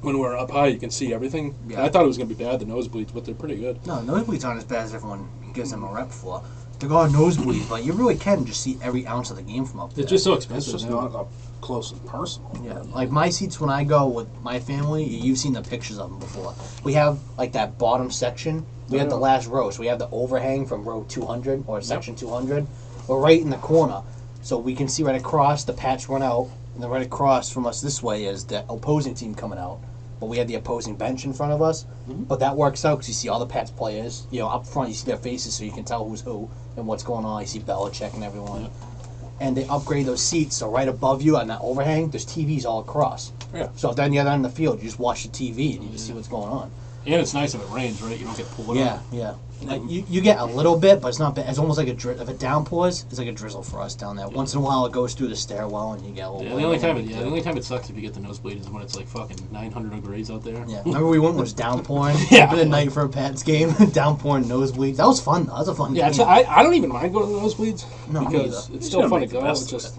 when we're up high, you can see everything. Yeah. I thought it was going to be bad, the nosebleeds, but they're pretty good. No, nosebleeds aren't as bad as everyone gives them a rep for. They're going nosebleeds, but you really can just see every ounce of the game from up there. It's just so It's expensive. just now. not up close and personal. Yeah, like my seats when I go with my family, you've seen the pictures of them before. We have like that bottom section. We have the last row, so we have the overhang from row 200 or section 200. We're right in the corner, so we can see right across. The Pats run out, and then right across from us this way is the opposing team coming out. But we have the opposing bench in front of us. But that works out because you see all the Pats players. You know, up front you see their faces, so you can tell who's who and what's going on. You see Belichick and everyone. Yeah. And they upgrade those seats, so right above you on that overhang, there's TVs all across. Yeah. So if they're on the other end of the field, you just watch the TV and you just see what's going on. And it's nice if it rains, right? You don't get pulled Yeah, on. yeah. Like you get a little bit, but it's not bad. It's almost like if it downpours, it's like a drizzle for us down there. Once in a while, it goes through the stairwell, and you get a little. Yeah, the only time it sucks if you get the nosebleed is when it's like fucking 900 degrees out there. Yeah, remember we went was downpouring. Yeah. Open at night for a Pats game, downpouring nosebleeds. That was fun. That was a fun Yeah, game. I don't even mind going to the nosebleeds No, me because either. it's You still gotta fun to make the go. best It's of just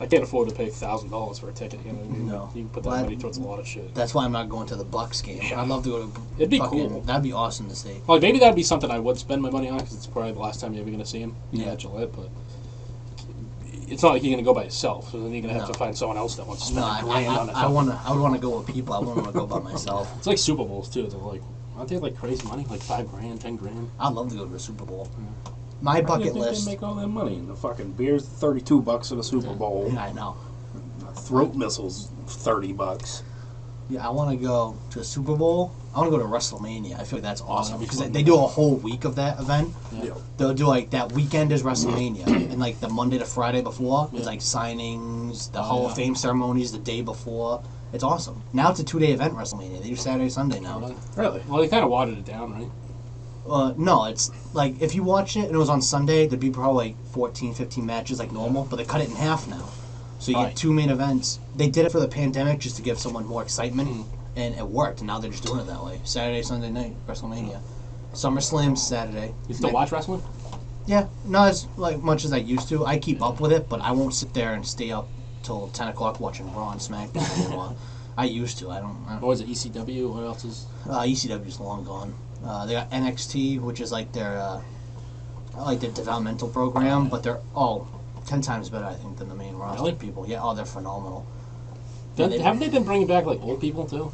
I can't afford to pay $1,000 for a ticket. You know what I mean? No. You can put that Well, money towards a lot of shit. That's why I'm not going to the Bucks game. Yeah. I'd love to go to. It'd be cool. That'd be awesome to see. Like maybe that'd be something I would spend my money on because it's probably the last time you're ever going to see him. Yeah. At Gillette, but it's not like you're going to go by yourself. So then you're going to have No. to find someone else that wants to spend No, a grand on it. I would want to go with people. I wouldn't want to go by myself. It's like Super Bowls too. They're like, aren't they like crazy money? Like $5 grand, $10 grand. I'd love to go to the Super Bowl. My How do you bucket think list. they make all that money? The fucking beer's $32 at a Super Bowl. I know. Throat missiles, $30. Yeah, I want to go to a Super Bowl. I want to go to WrestleMania. I feel like that's awesome that'd be because fun. they do a whole week of that event. Yeah. They'll do like that weekend is WrestleMania, and like the Monday to Friday before Yeah. is like signings, the Oh, Hall yeah. of Fame ceremonies the day before. It's awesome. Now it's a 2-day event, WrestleMania. They do Saturday, Sunday now. Really? Well, they kind of watered it down, right? No, it's like if you watch it and it was on Sunday, there'd be probably like 14, 15 matches like normal, but they cut it in half now. So you Right. get 2 main events. They did it for the pandemic just to give someone more excitement, Mm. and it worked. And now they're just doing it that way. Saturday, Sunday night, WrestleMania. SummerSlam Saturday. You still watch wrestling? Yeah, not as like much as I used to. I keep up with it, but I won't sit there and stay up till 10 o'clock watching Raw and SmackDown anymore. I used to. I don't. What was it, ECW? What else is... ECW's long gone. They got NXT, which is like their developmental program, but they're all 10 times better, I think, than the main roster Really? people. Yeah, oh, they're phenomenal. Yeah, Haven't they been bringing back like old people too?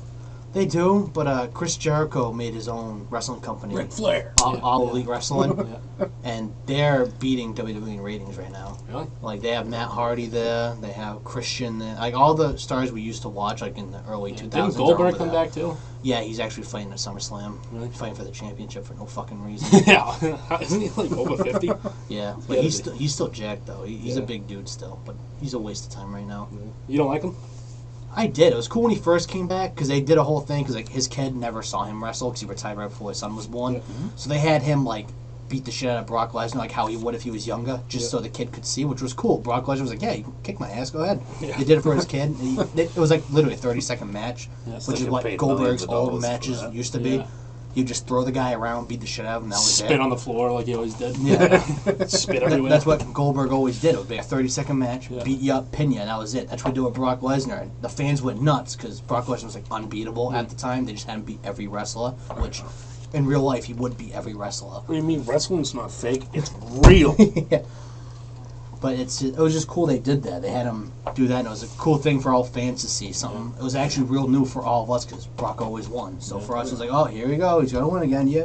They do, but Chris Jericho made his own wrestling company, Ric Flair. All Elite Wrestling, Yeah. and they're beating WWE in ratings right now. Really? Like they have Matt Hardy there, they have Christian there, like all the stars we used to watch, like in the early 2000s. Didn't are Goldberg over come there. back too? Yeah, he's actually fighting at SummerSlam. Really? Fighting for the championship for no fucking reason. Yeah. Isn't he like over 50? Yeah, but Yeah, he's still jacked though. He's a Yeah. big dude still, but he's a waste of time right now. You don't like him? I did. It was cool when he first came back because they did a whole thing because like his kid never saw him wrestle because he retired right before his son was born. Yeah. So they had him like beat the shit out of Brock Lesnar like how he would if he was younger, just Yeah. so the kid could see, which was cool. Brock Lesnar was like, "Yeah, you can kick my ass. Go ahead." Yeah. They did it for his kid. It was like literally a 30-second match, Yeah, which they is get what paid Goldberg's millions of old dollars for matches that. used to be. Yeah. You just throw the guy around, beat the shit out of him. That was Spit it. on the floor like he always did. Yeah. Spit everywhere. That's what Goldberg always did. It would be a 30-second match, Yeah. beat you up, pin you, and that was it. That's what we do with Brock Lesnar. And the fans went nuts because Brock Lesnar was like unbeatable at the time. They just hadn't beat every wrestler, which in real life he would beat every wrestler. What do you mean wrestling's not fake? It's real. Yeah. But it was just cool they did that. They had him do that, and it was a cool thing for all fans to see. Something it was actually real new for all of us because Brock always won. So for us, it was like, oh, here we go, he's gonna win again, yay!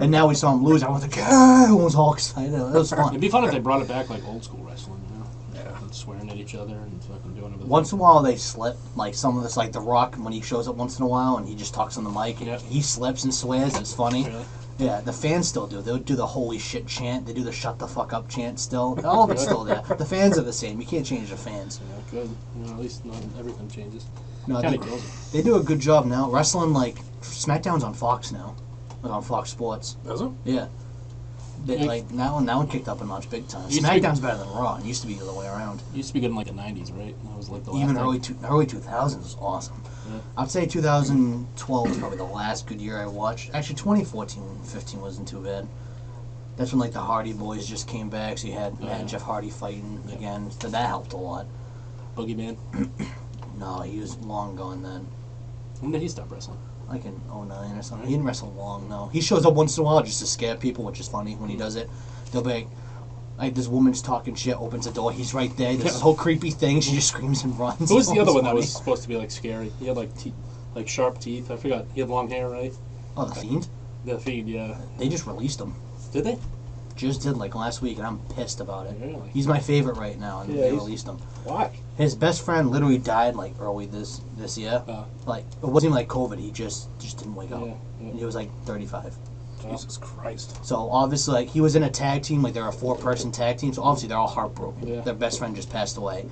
And now we saw him lose. I was like, yeah, everyone was all excited. It was It'd fun. be fun if they brought it back like old school wrestling, you know? Yeah. And swearing at each other and fucking doing everything. Once in a while they slip, like some of this, like The Rock when he shows up once in a while and he just talks on the mic and Yeah. he slips and swears. It's funny. Really? Yeah, the fans still do. They'll do the holy shit chant. They do the shut the fuck up chant still. All of it's still there. The fans are the same. You can't change the fans. Yeah, good. You know, at least not everything changes. No, Kind they, of kills it. they do a good job now. Wrestling, like SmackDown's on Fox now, like on Fox Sports. Is it? Yeah. They, Yeah. like that one kicked up a notch big time. Used to be- SmackDown's better than Raw. It used to be the other way around. It used to be good in like the 90s, right? That was like the last Even thing. early 2000s was awesome. Yeah. I'd say 2012 was probably the last good year I watched. Actually, 2014-15 wasn't too bad. That's when like the Hardy Boys just came back, so you had Matt and Jeff Hardy fighting again. So that helped a lot. Boogeyman. No, he was long gone then. When did he stop wrestling? Like in 09 or something. He didn't wrestle long, no. He shows up once in a while just to scare people, which is funny when he does it. They'll be like this woman's talking shit, opens the door, he's right there. There's this whole creepy thing, she just screams and runs. Who was the It's other always one that funny. was supposed to be like scary? He had like like sharp teeth. I forgot. He had long hair, right? Oh, The Fiend? The Fiend, yeah. They just released him. Did they? Just did like last week, and I'm pissed about it. Really? He's my favorite right now, and Yeah, they he's- released him. Why? His best friend literally died like early this year. Like it wasn't even like COVID. He just didn't wake up, Yeah, yeah. and he was like 35. Jesus Christ. So obviously, like he was in a tag team. Like they're a 4-person tag team. So obviously they're all heartbroken. Yeah. Their best friend just passed away.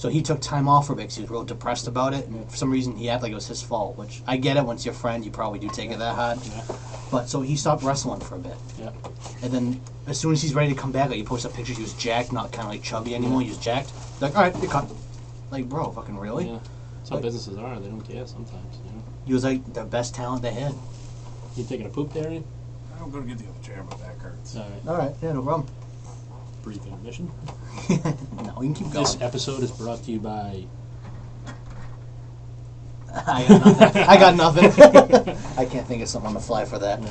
So he took time off for a bit 'cause he was real depressed about it, and for some reason he acted like it was his fault. Which I get it. Once you're a friend, you probably do take it that hard. Yeah. But so he stopped wrestling for a bit, Yeah. and then as soon as he's ready to come back, like he posted a picture, he was jacked, not kind of like chubby anymore. He was jacked. Like, all right, you're cut. Like, bro, fucking really? Yeah. Some Like- businesses are. They don't care sometimes. You know. He was like the best talent they had. You taking a poop, Darian? I'm gonna get the other chair. My back hurts. All right. All right, yeah, no problem. Brief intermission. No, you can keep going. This episode is brought to you by. I got nothing. I can't think of something on the fly for that.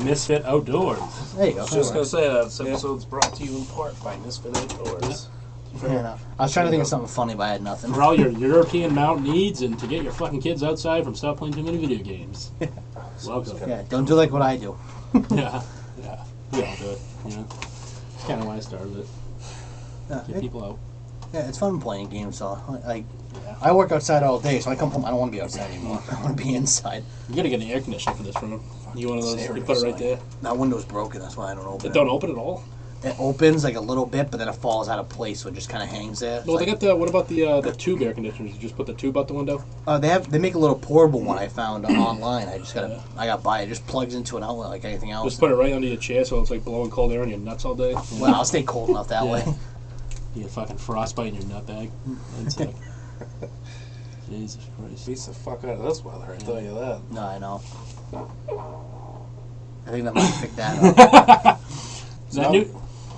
Misfit Outdoors. There you go. I was just gonna say that this episode's brought to you in part by Misfit Outdoors. Yeah, no. I was trying to think of something funny, but I had nothing. For all your European mount needs and to get your fucking kids outside from stop playing too many video games. Welcome. Yeah, don't do like what I do. Yeah. Yeah. We all do it. You know. It's kind of why I started it. Yeah, Get people out. yeah, it's fun playing games. So, like, Yeah. I work outside all day, so I come home. I don't want to be outside anymore. I want to be inside. You gotta get an air conditioner for this room. You one of those? You put it right there. That window's broken. That's why I don't open It it. don't open at all. It opens like a little bit, but then it falls out of place, so it just kind of hangs there. Well, It's they like- got the. What about the tube air conditioners? You just put the tube out the window. they make a little portable one I found online. I got to buy it. It just plugs into an outlet like anything else. Just put it right under your chair so it's like blowing cold air on your nuts all day. Well, I'll stay cold enough that Yeah. way. You get fucking frostbite in your nut bag. That's like, Jesus Christ. Beats the fuck out of this weather. I tell you that. No, I know. I think that might pick that up. Is that new?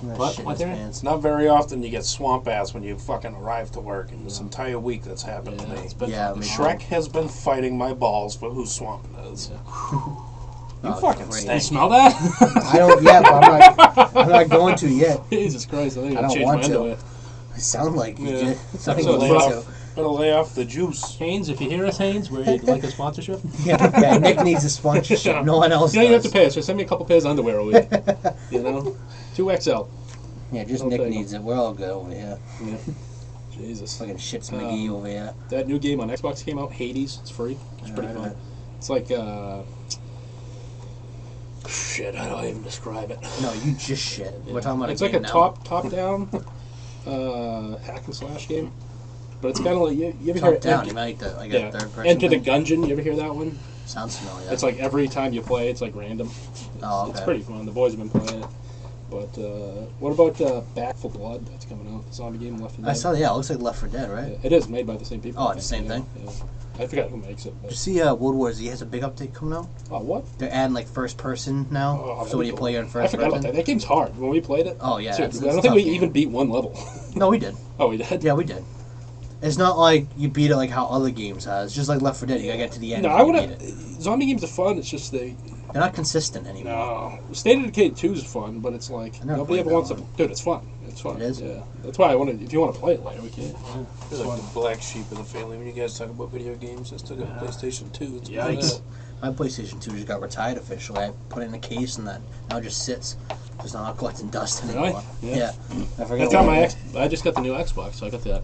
That What? shit in What his there? pants. It's not very often you get swamp ass when you fucking arrive to work. In this entire week, that's happened to Yeah, me. it's been Yeah, fucking me too. Shrek has been fighting my balls for whose swamp it is. You Oh, fucking great. You stink. smell that? I don't yet, but I'm not going to yet. Jesus Christ! I think I I don't change want my to. underwear. I sound like you Yeah. did. Sound So like Lay you it's do. off, better lay off the juice. Haynes, if you hear us, Haynes, we'd like a sponsorship. Yeah, Nick needs a sponsorship. No one else You don't even have to does. pay us. Just send me a couple pairs of underwear a week. You know, 2XL. Yeah, just I'll Nick take 'em. needs it. We're all good over here. Yeah. Jesus. Fucking shit's McGee over here. That new game on Xbox came out, Hades. It's free. It's pretty fun. It's like shit. How do I even describe it? No, you just shit. We're talking about It's a like game a now. top down hack and slash game, but it's kind of like you ever Top hear down. You might like a third person. Enter the thing? Gungeon. You ever hear that one? Sounds familiar. It's like every time you play, it's like random. Oh, It's okay. pretty fun. The boys have been playing it. But what about Back for Blood? That's coming out. The zombie game Left 4 Dead. I saw. Yeah, it looks like Left 4 Dead, right? It is made by the same people. Oh, I it's think, the same yeah. I forgot who makes it. Did you But, see World War Z has a big update coming out? oh, what? They're adding like first person now. Oh, so when you play, you're in I first forgot about person. that. That game's hard. When we played it. Oh yeah, Seriously, it's I don't a think we tough game. even beat one level. No, we did. Oh, we did. Yeah, we did. It's not like you beat it like how other games have. It's just like Left 4 Dead. You gotta get to the end. No, and I you want beat it. to. Zombie games are fun. It's just They're not consistent anymore. No, State of Decay 2 is fun, but it's like I never nobody ever played wants that to. Dude, it's fun. It's fun. It is? Yeah, that's why I want to. If you want to play it later, we can. Yeah. You're like the black sheep of the family when you guys talk about video games. I still got a PlayStation 2. It's pretty Yikes. bad. My PlayStation 2 just got retired officially. I put it in a case and that now it just sits. It's not collecting dust Really? anymore. Yeah. Yeah. I forgot. That's how what my it I just got the new Xbox, so I got that.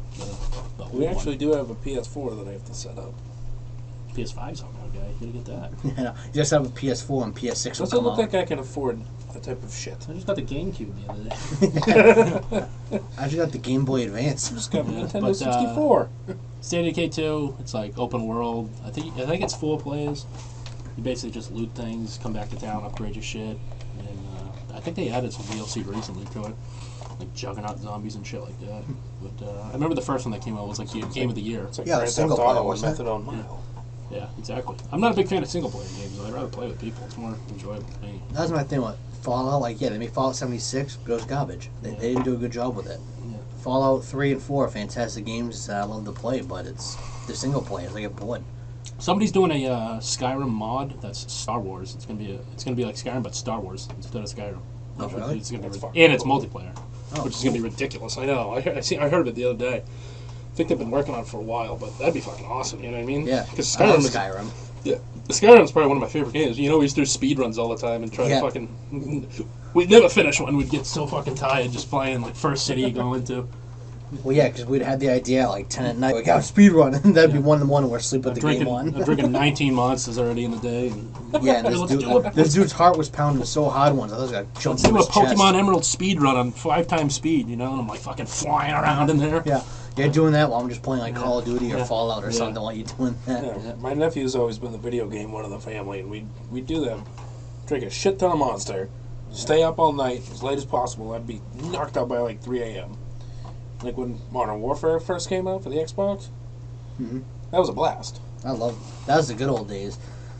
The We old actually do have a PS4 that I have to set up. one. PS5's on there, guy. You gotta get that. is. You know, you just have a PS4 and PS6 will Does it come look out. like I can afford that type of shit? I just got the GameCube the other day. I just got the Game Boy Advance. Just got a Yeah, Nintendo but, 64. State of Decay 2, it's like open world. I think it's 4 players. You basically just loot things, come back to town, upgrade your shit, and I think they added some DLC recently to it, like Juggernaut zombies and shit like that. But I remember the first one that came out was like Game of the Year. It's like Yeah, the Grand single Theft player, Auto and wasn't it? Methadone Mile. Yeah, exactly. I'm not a big fan of single player games. I'd rather play with people. It's more enjoyable to me. That's my thing with Fallout. Like, yeah, they made Fallout 76, but it was garbage. They didn't do a good job with it. Yeah. Fallout 3 and 4 are fantastic games that I love to play, but it's the single players. I get bored. Somebody's doing a Skyrim mod that's Star Wars. It's gonna be like Skyrim but Star Wars instead of Skyrim. Oh, really? It's gonna be That's rid- fucking and it's cool. multiplayer, Oh, which is gonna be ridiculous. I know. I heard of it the other day. I think they've been working on it for a while, but that'd be fucking awesome. You know what I mean? Yeah, Because I love Skyrim is Skyrim. yeah, Skyrim's probably one of my favorite games. You know, we used to do speed runs all the time and try Yeah. to fucking. We'd never finish one. We'd get so fucking tired just playing like first city you go into. Well, yeah, because we'd had the idea at like 10 at night. Like, yeah, speed run. And that'd be 1 in the morning. We're asleep with the game on. I'm drinking 19 monsters already in the day. And Yeah, and Let's do it. this dude's heart was pounding so hard once. I was like, Let's jumped do into a his chest. Pokemon Emerald speed run on 5 times speed, you know, and I'm like fucking flying around in there. Yeah, You're doing that while I'm just playing like Call of Duty or Yeah. Fallout or Yeah. something while you're doing that. Yeah, my nephew's always been the video game one of the family, and we'd do that. Drink a shit ton of Monster, stay up all night as late as possible. I'd be knocked out by like 3 a.m. Like when Modern Warfare first came out for the Xbox. Mhm. That was a blast. I love that was the good old days.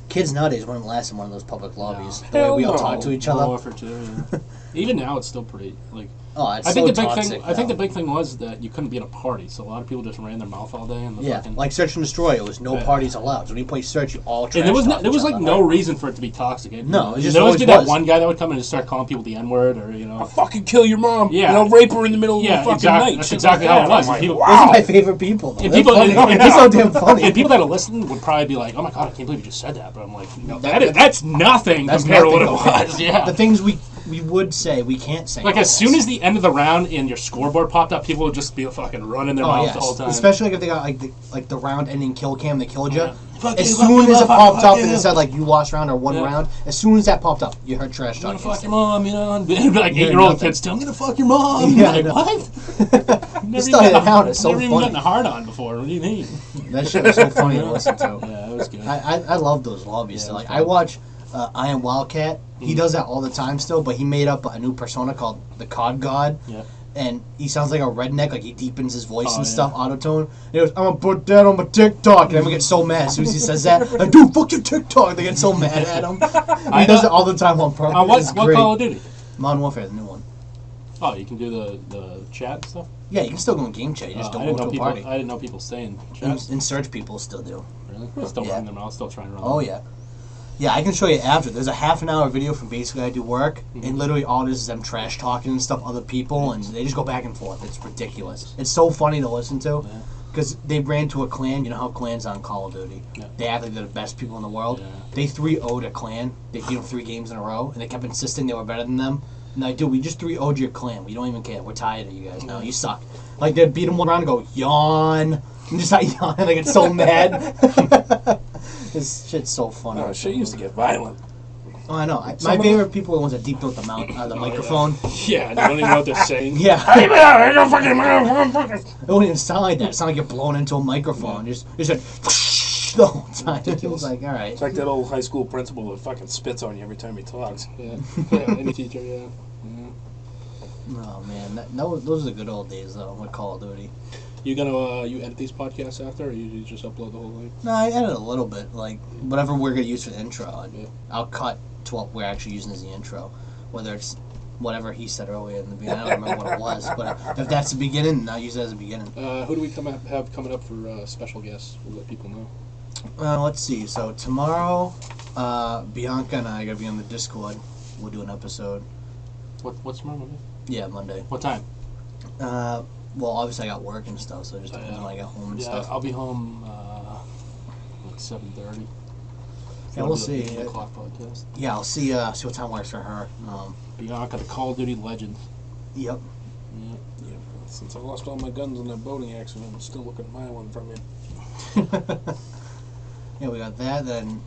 Kids nowadays wouldn't last in one of those public lobbies. No. The way Hell we all no. talk to each Modern other. Warfare 2, yeah. Even now, it's still pretty like. Oh, it's I so think the big toxic. thing. I think now. the big thing was that you couldn't be at a party, so a lot of people just ran their mouth all day. And the Yeah, fucking, like Search and Destroy, it was no Yeah. parties allowed. So when you play Search, you all trash and there was talk there each was like other. no reason for it to be toxic. No, it just there always would be that was. one guy that would come in and start calling people the N word, or I'll fucking kill your mom. Yeah. And I'll rape her in the middle of the fucking exactly. night. That's Shit exactly like how it that. was. I'm like, People- Those wow. are my favorite people. Though. And They're people, funny. and- They're so damn funny. and people that are listening would probably be like, "Oh my god, I can't believe you just said that." But I'm like, no, that's nothing That's compared nothing to what it compared. was. Yeah. The things we would say, we can't say. Like as soon as the end of the round and your scoreboard popped up, people would just be fucking running their mouths the whole time. Especially like if they got like the round ending kill cam that killed you. Yeah. Fuck As you, fuck soon you, as it fuck popped you. up and it said like you lost round or one Yeah. round, as soon as that popped up, you heard trash I'm gonna talking. fuck your mom, you know, and like Yeah, 8-year-old nothing. kids still, I'm gonna fuck your mom. Yeah, I Like, know. what? Never Just started gotten- out, it's so never even funny. gotten a hard on before. What do you mean? That shit was so funny to listen to. Yeah, it was good. I love those lobbies. Yeah, So, it was like fun. I watch I Am Wildcat. He does that all the time still, but he made up a new persona called the COD God. Yeah. And he sounds like a redneck, like he deepens his voice Oh, and yeah. stuff, auto-tone. And he goes, I'm gonna put that on my TikTok. And everyone gets so mad as soon as he says that. Like, dude, fuck your TikTok. They get so mad at him. He does it all the time on purpose. It's What great. Call of Duty? Modern Warfare, the new one. Oh, you can do the chat and stuff. Yeah, you can still go in game chat. You just I don't didn't go know to a people. party. I didn't know people stay in And, chat. and search people still do. Really? Still Yeah. running their mouth. Still trying to run. Oh, yeah. Yeah, I can show you after. There's a half-an-hour video from basically I do work, and literally all it is them trash talking and stuff, other people, and they just go back and forth. It's ridiculous. It's so funny to listen to, Yeah. because they ran to a clan. You know how clans on Call of Duty, Yeah. they act like they're the best people in the world. Yeah. They 3-0'd a clan. They beat them 3 games in a row, and they kept insisting they were better than them. And like, dude, we just 3-0'd your clan. We don't even care. We're tired of you guys now. You suck. Like, they'd beat them one round and go, yawn. And just like yawn, and they get so mad. This shit's so funny. Oh, shit used to get violent. Oh, I know. My Some of favorite people are the ones that deep throat the microphone. Yeah, they don't even know what they're saying. Yeah. I don't fucking It wouldn't even sound like that. It sounded like you're blowing into a microphone. Just said the whole time. It was like, all right. It's like that old high school principal that fucking spits on you every time he talks. Yeah, yeah, any teacher, yeah. Oh man, those are the good old days though with Call of Duty. You gonna you edit these podcasts after, or you just upload the whole thing? No, I edit a little bit, like whatever we're gonna use for the intro. Yeah. I'll cut to what we're actually using as the intro, whether it's whatever he said earlier in the beginning. I don't remember what it was, but if that's the beginning, I'll use it as the beginning. Who do we have coming up for special guests? We'll let people know. Let's see. So tomorrow, Bianca and I are gonna be on the Discord. We'll do an episode. What's tomorrow, Monday? Yeah, Monday. What time? Well, obviously I got work and stuff, so it just depends yeah. on when I get home and Yeah, stuff. I'll be home like 7:30. Yeah, we'll see. 8 o'clock podcast. Yeah, I'll see what time works for her. Bianca, the Call of Duty legend. Yep. Yeah. Yeah, since I lost all my guns in that boating accident, I'm still looking at my one from you. Yeah, we got that. Then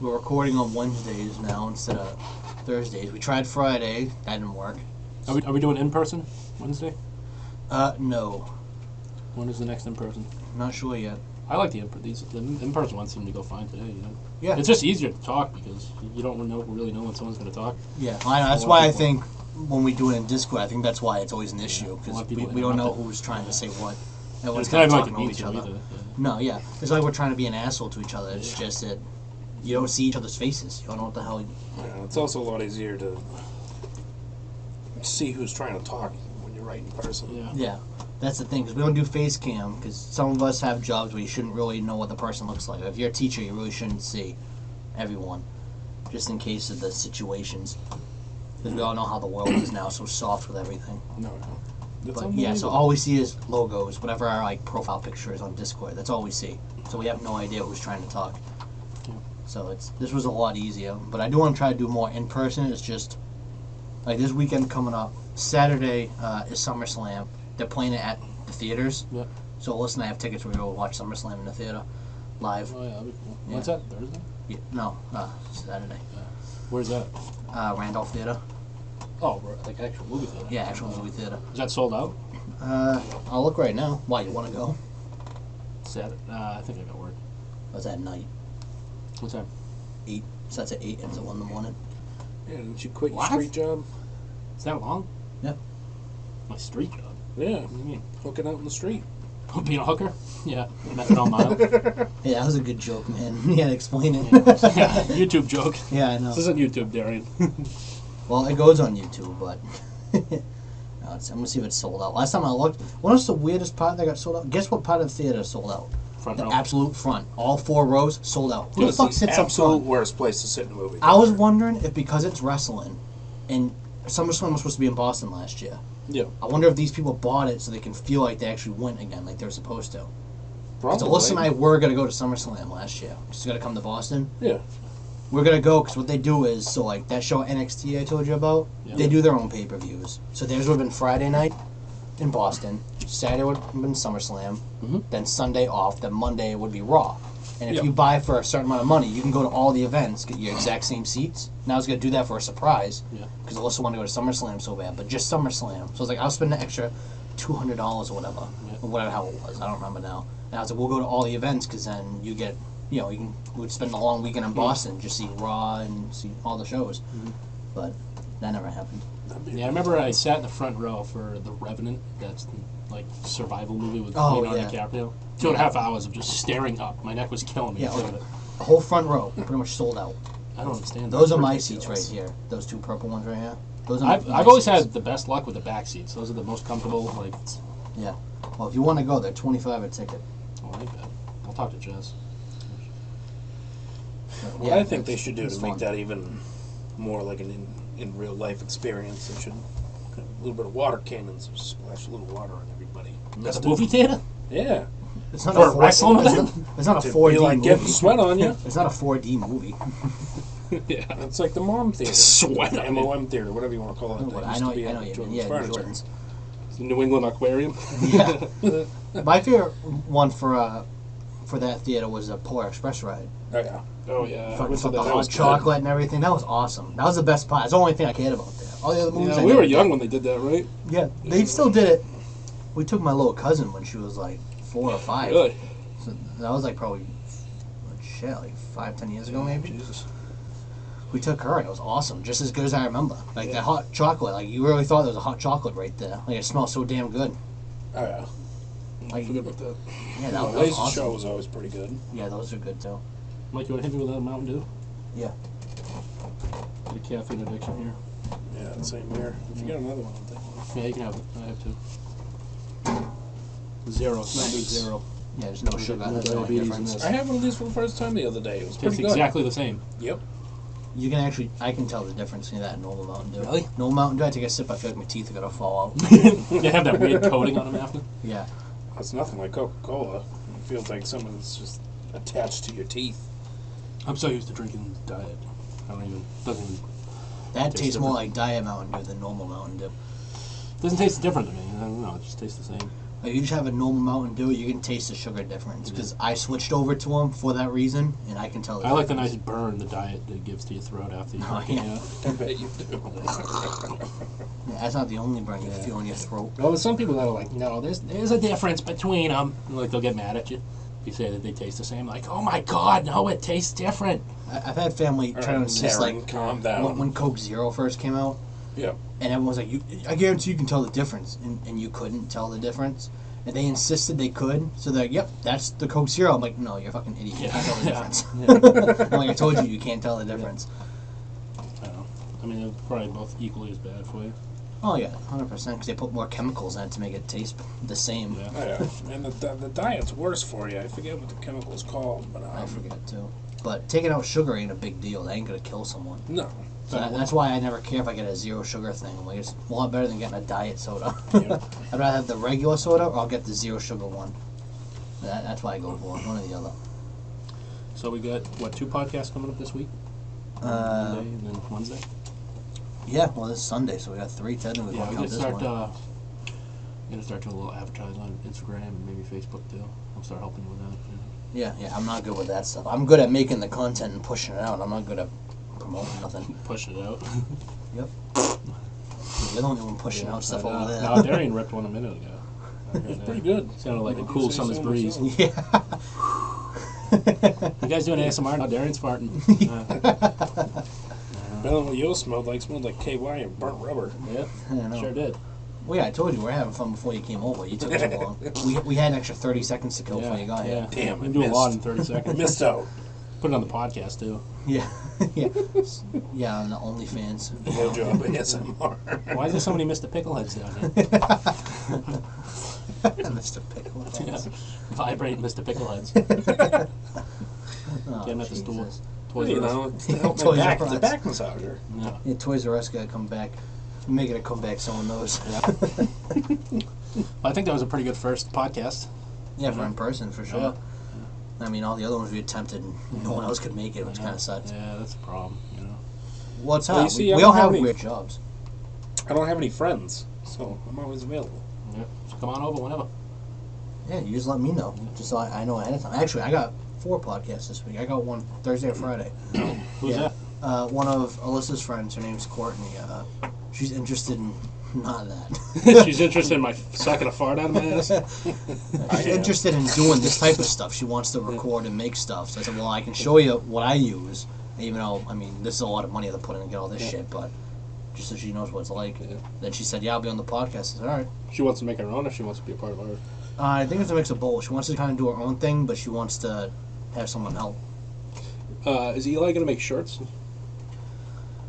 we're recording on Wednesdays now instead of Thursdays. We tried Friday. That didn't work. Are we doing in person Wednesday? No. When is the next in person? Not sure yet. I like the in person ones seem to go fine today. You know, Yeah. it's just easier to talk because you don't really know when someone's going to talk. Yeah, I know. That's A lot why of I people- think when we do it in Discord, I think that's why it's always an issue A lot because of people we don't know interrupt it. who's trying to say what. And Everyone's it's kind of like talking it over needs each to other. either. No, yeah. It's like we're trying to be an asshole to each other. It's just that you don't see each other's faces. You don't know what the hell. Yeah, it's also a lot easier to see who's trying to talk when you're right in person. Yeah. Yeah, that's the thing because we don't do face cam because some of us have jobs where you shouldn't really know what the person looks like. If you're a teacher, you really shouldn't see everyone, just in case of the situations. Because we all know how the world is now, so soft with everything. No. That's But yeah, so all we see is logos, whatever our like profile picture is on Discord. That's all we see. So we have no idea who's trying to talk. Yeah. So this was a lot easier. But I do want to try to do more in person. It's just like this weekend coming up. Saturday is SummerSlam. They're playing it at the theaters. Yeah. So Alyssa and I have tickets. We're going to watch SummerSlam in the theater live. Oh yeah, that'd be cool. Yeah. When's that? Thursday? Yeah, no, Saturday. Where's that? Randolph Theater. Oh, like actual movie theater. Yeah, actual movie theater. Is that sold out? I'll look right now. Why, you want to go? Saturday. I think I got work. Or is that night? What's that? 8. Starts at 8, ends at 1 in the morning. Yeah, didn't you quit your What? street job? Is that long? Yeah. My street job. Yeah, What do you mean? hooking out in the street. Being a hooker? Yeah. Methadone mile. Yeah, that was a good joke, man. You had to explain it. Yeah. YouTube joke. Yeah, I know. This isn't YouTube, Darian. Well, it goes on YouTube, but no, I'm gonna see if it's sold out. Last time I looked, what was the weirdest part that got sold out? Guess what part of the theater sold out? Front The row. absolute front. All 4 rows sold out. Who It the was fuck the sits up absolute front? worst place to sit in a movie. I was wondering if because it's wrestling, and SummerSlam was supposed to be in Boston last year. Yeah, I wonder if these people bought it so they can feel like they actually went again, like they're supposed to. Because probably. Alyssa and I were gonna go to SummerSlam last year. She's gonna come to Boston. Yeah, We're gonna go because what they do is so like that show NXT I told you about. Yeah. They do their own pay-per-views. So theirs would have been Friday night in Boston. Saturday would have been SummerSlam. Mhm. Then Sunday off. Then Monday would be Raw. And if Yeah. you buy for a certain amount of money, you can go to all the events, get your exact same seats. Now I was gonna do that for a surprise. Yeah. Because Alyssa wanted to go to SummerSlam so bad, but just SummerSlam. So I was like, I'll spend an extra $200 or whatever, Yeah. or whatever how it was. I don't remember now. And I was like, we'll go to all the events because then you get, you know, we would spend a long weekend in Boston, just see Raw and see all the shows. But that never happened. Yeah, I remember I sat in the front row for The Revenant. That's like survival movie with Oh, Leonardo yeah. DiCaprio. 2.5 hours of just staring up. My neck was killing me. Yeah, doing it. the whole front row pretty much sold out. I don't understand. Those that. are my seats right here. Those 2 purple ones right here. Those are I've my always seats. had the best luck with the back seats. Those are the most comfortable. Like, Yeah. Well, if you want to go, they're $25 a ticket. oh, I bet. I'll talk to Jess. But, what I think they should do it's to make fun. that even more like an in real life experience, they should have a little bit of water cannons, splash a little water on everybody. That's a movie theater? Yeah, It's not For a 4D. wrestling? It's not a to 4D be like getting movie. sweat on you. It's not a 4D movie. Yeah. It's like the mom theater, Sweat on you. MOM theater, whatever you want to call it. That I used know, to be I know at you mean. Jordan's Yeah, Furniture. Jordan's. New England Aquarium. Yeah. My favorite one for that theater was the Polar Express ride. Oh yeah, Oh, yeah. Fucking Went to with the that. hot was good. chocolate and everything. That was awesome. That was the best part. That's the only thing I cared about there. All the other movies. Yeah, I we never were young did. when they did that, right? Yeah, they still did it. We took my little cousin when she was like 4 or 5. Really? So that was like probably, shit, like 5-10 years ago maybe. Jesus. We took her and it was awesome, just as good as I remember. Like Yeah. that hot chocolate, like you really thought there was a hot chocolate right there. Like it smelled so damn good. oh yeah. Like, Forget about that. yeah, The that was Laser awesome. Show was always pretty good. Yeah, those are good too. Mike, you want to hit me with that Mountain Dew? Yeah. Get a caffeine addiction here. Yeah, same here. If you got another one, I'll take one. Yeah, you can have it. I have 2. Zero. Mountain Dew zero. Yeah, there's no sugar. no That's the only diabetes in difference. this. I had one of these for the first time the other day. It was pretty Tastes good. exactly the same. Yep. You can actually, I can tell the difference between that and normal Mountain Dew. Really? Normal Mountain Dew, I take a sip, I feel like my teeth are gonna fall out. They have that weird coating on them after. Yeah. It's nothing like Coca-Cola. It feels like something's just attached to your teeth. I'm so used to drinking diet. I don't even. Doesn't even. That Tastes tastes more different. like Diet Mountain Dew than normal Mountain Dew. Doesn't taste different to me. I don't know. It just tastes the same. If you just have a normal Mountain Dew, you can taste the sugar difference. Because I switched over to them for that reason, and I can tell. I like the nice burn the diet gives to your throat after you Oh, drink it. yeah. Yeah. I bet you do. Yeah, that's not the only burn you feel in your throat. Well, there's some people that are like, no, there's a difference between them. Like they'll get mad at you if you say that they taste the same. Like, oh my God, no, it tastes different. I've had family try to insist, Darren, like, calm down. when Coke Zero first came out, Yeah. and everyone was like, I guarantee you can tell the difference. And you couldn't tell the difference. And they insisted they could. So they're like, yep, that's the Coke Zero. I'm like, no, you're a fucking idiot. You Yeah. can't tell the Yeah. difference. I'm like, I told you can tell the difference. I don't know. I mean, they're probably both equally as bad for you. Oh, yeah, 100%. Because they put more chemicals in it to make it taste the same. Yeah. Oh, yeah. And the diet's worse for you. I forget what the chemical's called, but I forget, too. But taking out sugar ain't a big deal. That ain't going to kill someone. no. So that's why I never care if I get a zero sugar thing. I'm like, it's a lot better than getting a diet soda. Yeah. I'd rather have the regular soda or I'll get the zero sugar one. That's why I go for one or the other. So we got, what, 2 podcasts coming up this week? Monday and then Wednesday? Yeah, well, this is Sunday, so we got 3 technically. Yeah, We'll we're count gonna this start. one. Gonna start doing a little advertising on Instagram and maybe Facebook too. I'll start helping you with that. Yeah, I'm not good with that stuff. I'm good at making the content and pushing it out. I'm not good at promoting nothing. Pushing it out. Yep. You're the only one pushing out stuff over there. No, Darian ripped one a minute ago. Pretty good. Sounded like a If you cool say summer's so breeze. myself. Yeah. You guys doing ASMR now? Darian's farting. Well, you smelled like KY and burnt rubber. Yeah, I know. sure did. Well, yeah, I told you we were having fun before you came over. You took too long. We had an extra 30 seconds to kill before you got here. Yeah. Damn, we I do a lot in missed. 30 seconds. Missed out. Put it on the podcast too. Yeah. Yeah. Yeah, on the OnlyFans. No job ASMR. Why is there so many Mr. Pickleheads down here? Mr. Pickle. Yeah. Vibrate Mr. Pickleheads. Oh, Get him at the store. Jesus. Toys You R Us. know, it's to help my Toys R back. It's a Us. back massager. Yeah. Yeah, Toys R Us gotta come back. Make it a comeback, someone knows. I think that was a pretty good first podcast. Yeah, for in person, for sure. Yeah. I mean, all the other ones we attempted, and no one else could make it, which kind of sucked. Yeah, that's a problem. You know. What's Well, you up? see, I We don't all have have any- weird jobs. I don't have any friends, so I'm always available. Yeah. So come on over whenever. Yeah, you just let me know, just so I know ahead of time. Actually, I got 4 podcasts this week. I got one Thursday or Friday. Who's Yeah. that? One of Alyssa's friends, her name's Courtney. She's interested in not that. She's interested in my sucking a fart out of my ass. She's interested in doing this type of stuff. She wants to record and make stuff. So I said, well, I can show you what I use. Even though, I mean, this is a lot of money to put in and get all this shit, but just so she knows what it's like. Yeah. Then she said, yeah, I'll be on the podcast. I said, all right. She wants to make her own, or she wants to be a part of ours. I think it's a mix of both. She wants to kind of do her own thing, but she wants to have someone help. Is Eli gonna make shirts?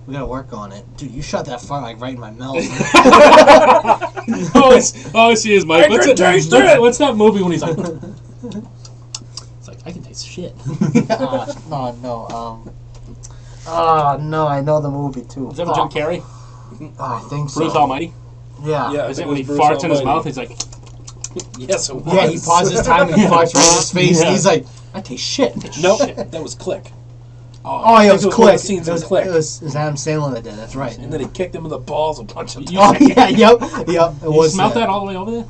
We gotta work on it. Dude, you shot that fart like right in my mouth. I see his mic. I can taste it! What's that movie when he's like? It's like I can taste shit. no, I know the movie too. Is that with Jim Carrey? I think so. Bruce Almighty. Yeah. Yeah. Is I it think when it he was Bruce farts in his Almighty. mouth? He's like, Yes, it was. Yeah, he pauses time and he farts right in his face, Yeah. and he's like, I taste shit. Nope, that was Click. Oh, yeah, it was one of Click. the scenes It in was Click. It was Adam Sandler that did. That's right. And then he kicked him in the balls a bunch of Oh times. yeah, yep. It You was. smelt that all the way over there?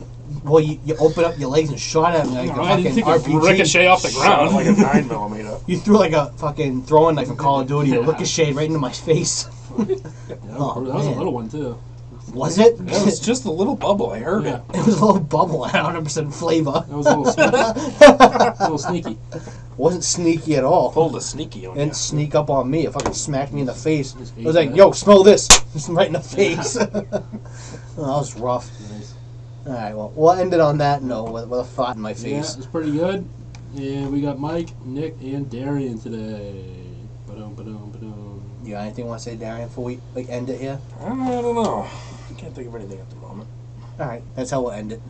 Well, you open up your legs and shot at him like No, a I didn't fucking think it RPG. ricochet off the Shot ground. like a 9mm. You threw like a fucking throwing knife in Call of Duty. It ricocheted right into my face. Yeah, Oh, that was a man. little one too. Was it? That was just a little bubble. I heard Yeah. it. It was a little bubble. 100% flavor. That was a little sneaky. A little sneaky. Wasn't sneaky at all. Pulled a sneaky on you. Didn't sneak up on me. It fucking smacked me in the face. Just It was ate like, that. yo, smell this. Just right in the face. Oh, that was rough. Nice. All right, well, we'll end it on that note with a fart in my Yeah, face. it's pretty good. And we got Mike, Nick, and Darian today. Ba-dum, ba-dum, ba-dum. You got anything you want to say, Darian, before we end it here? I don't know. I can't think of anything at the moment. All right, that's how we'll end it.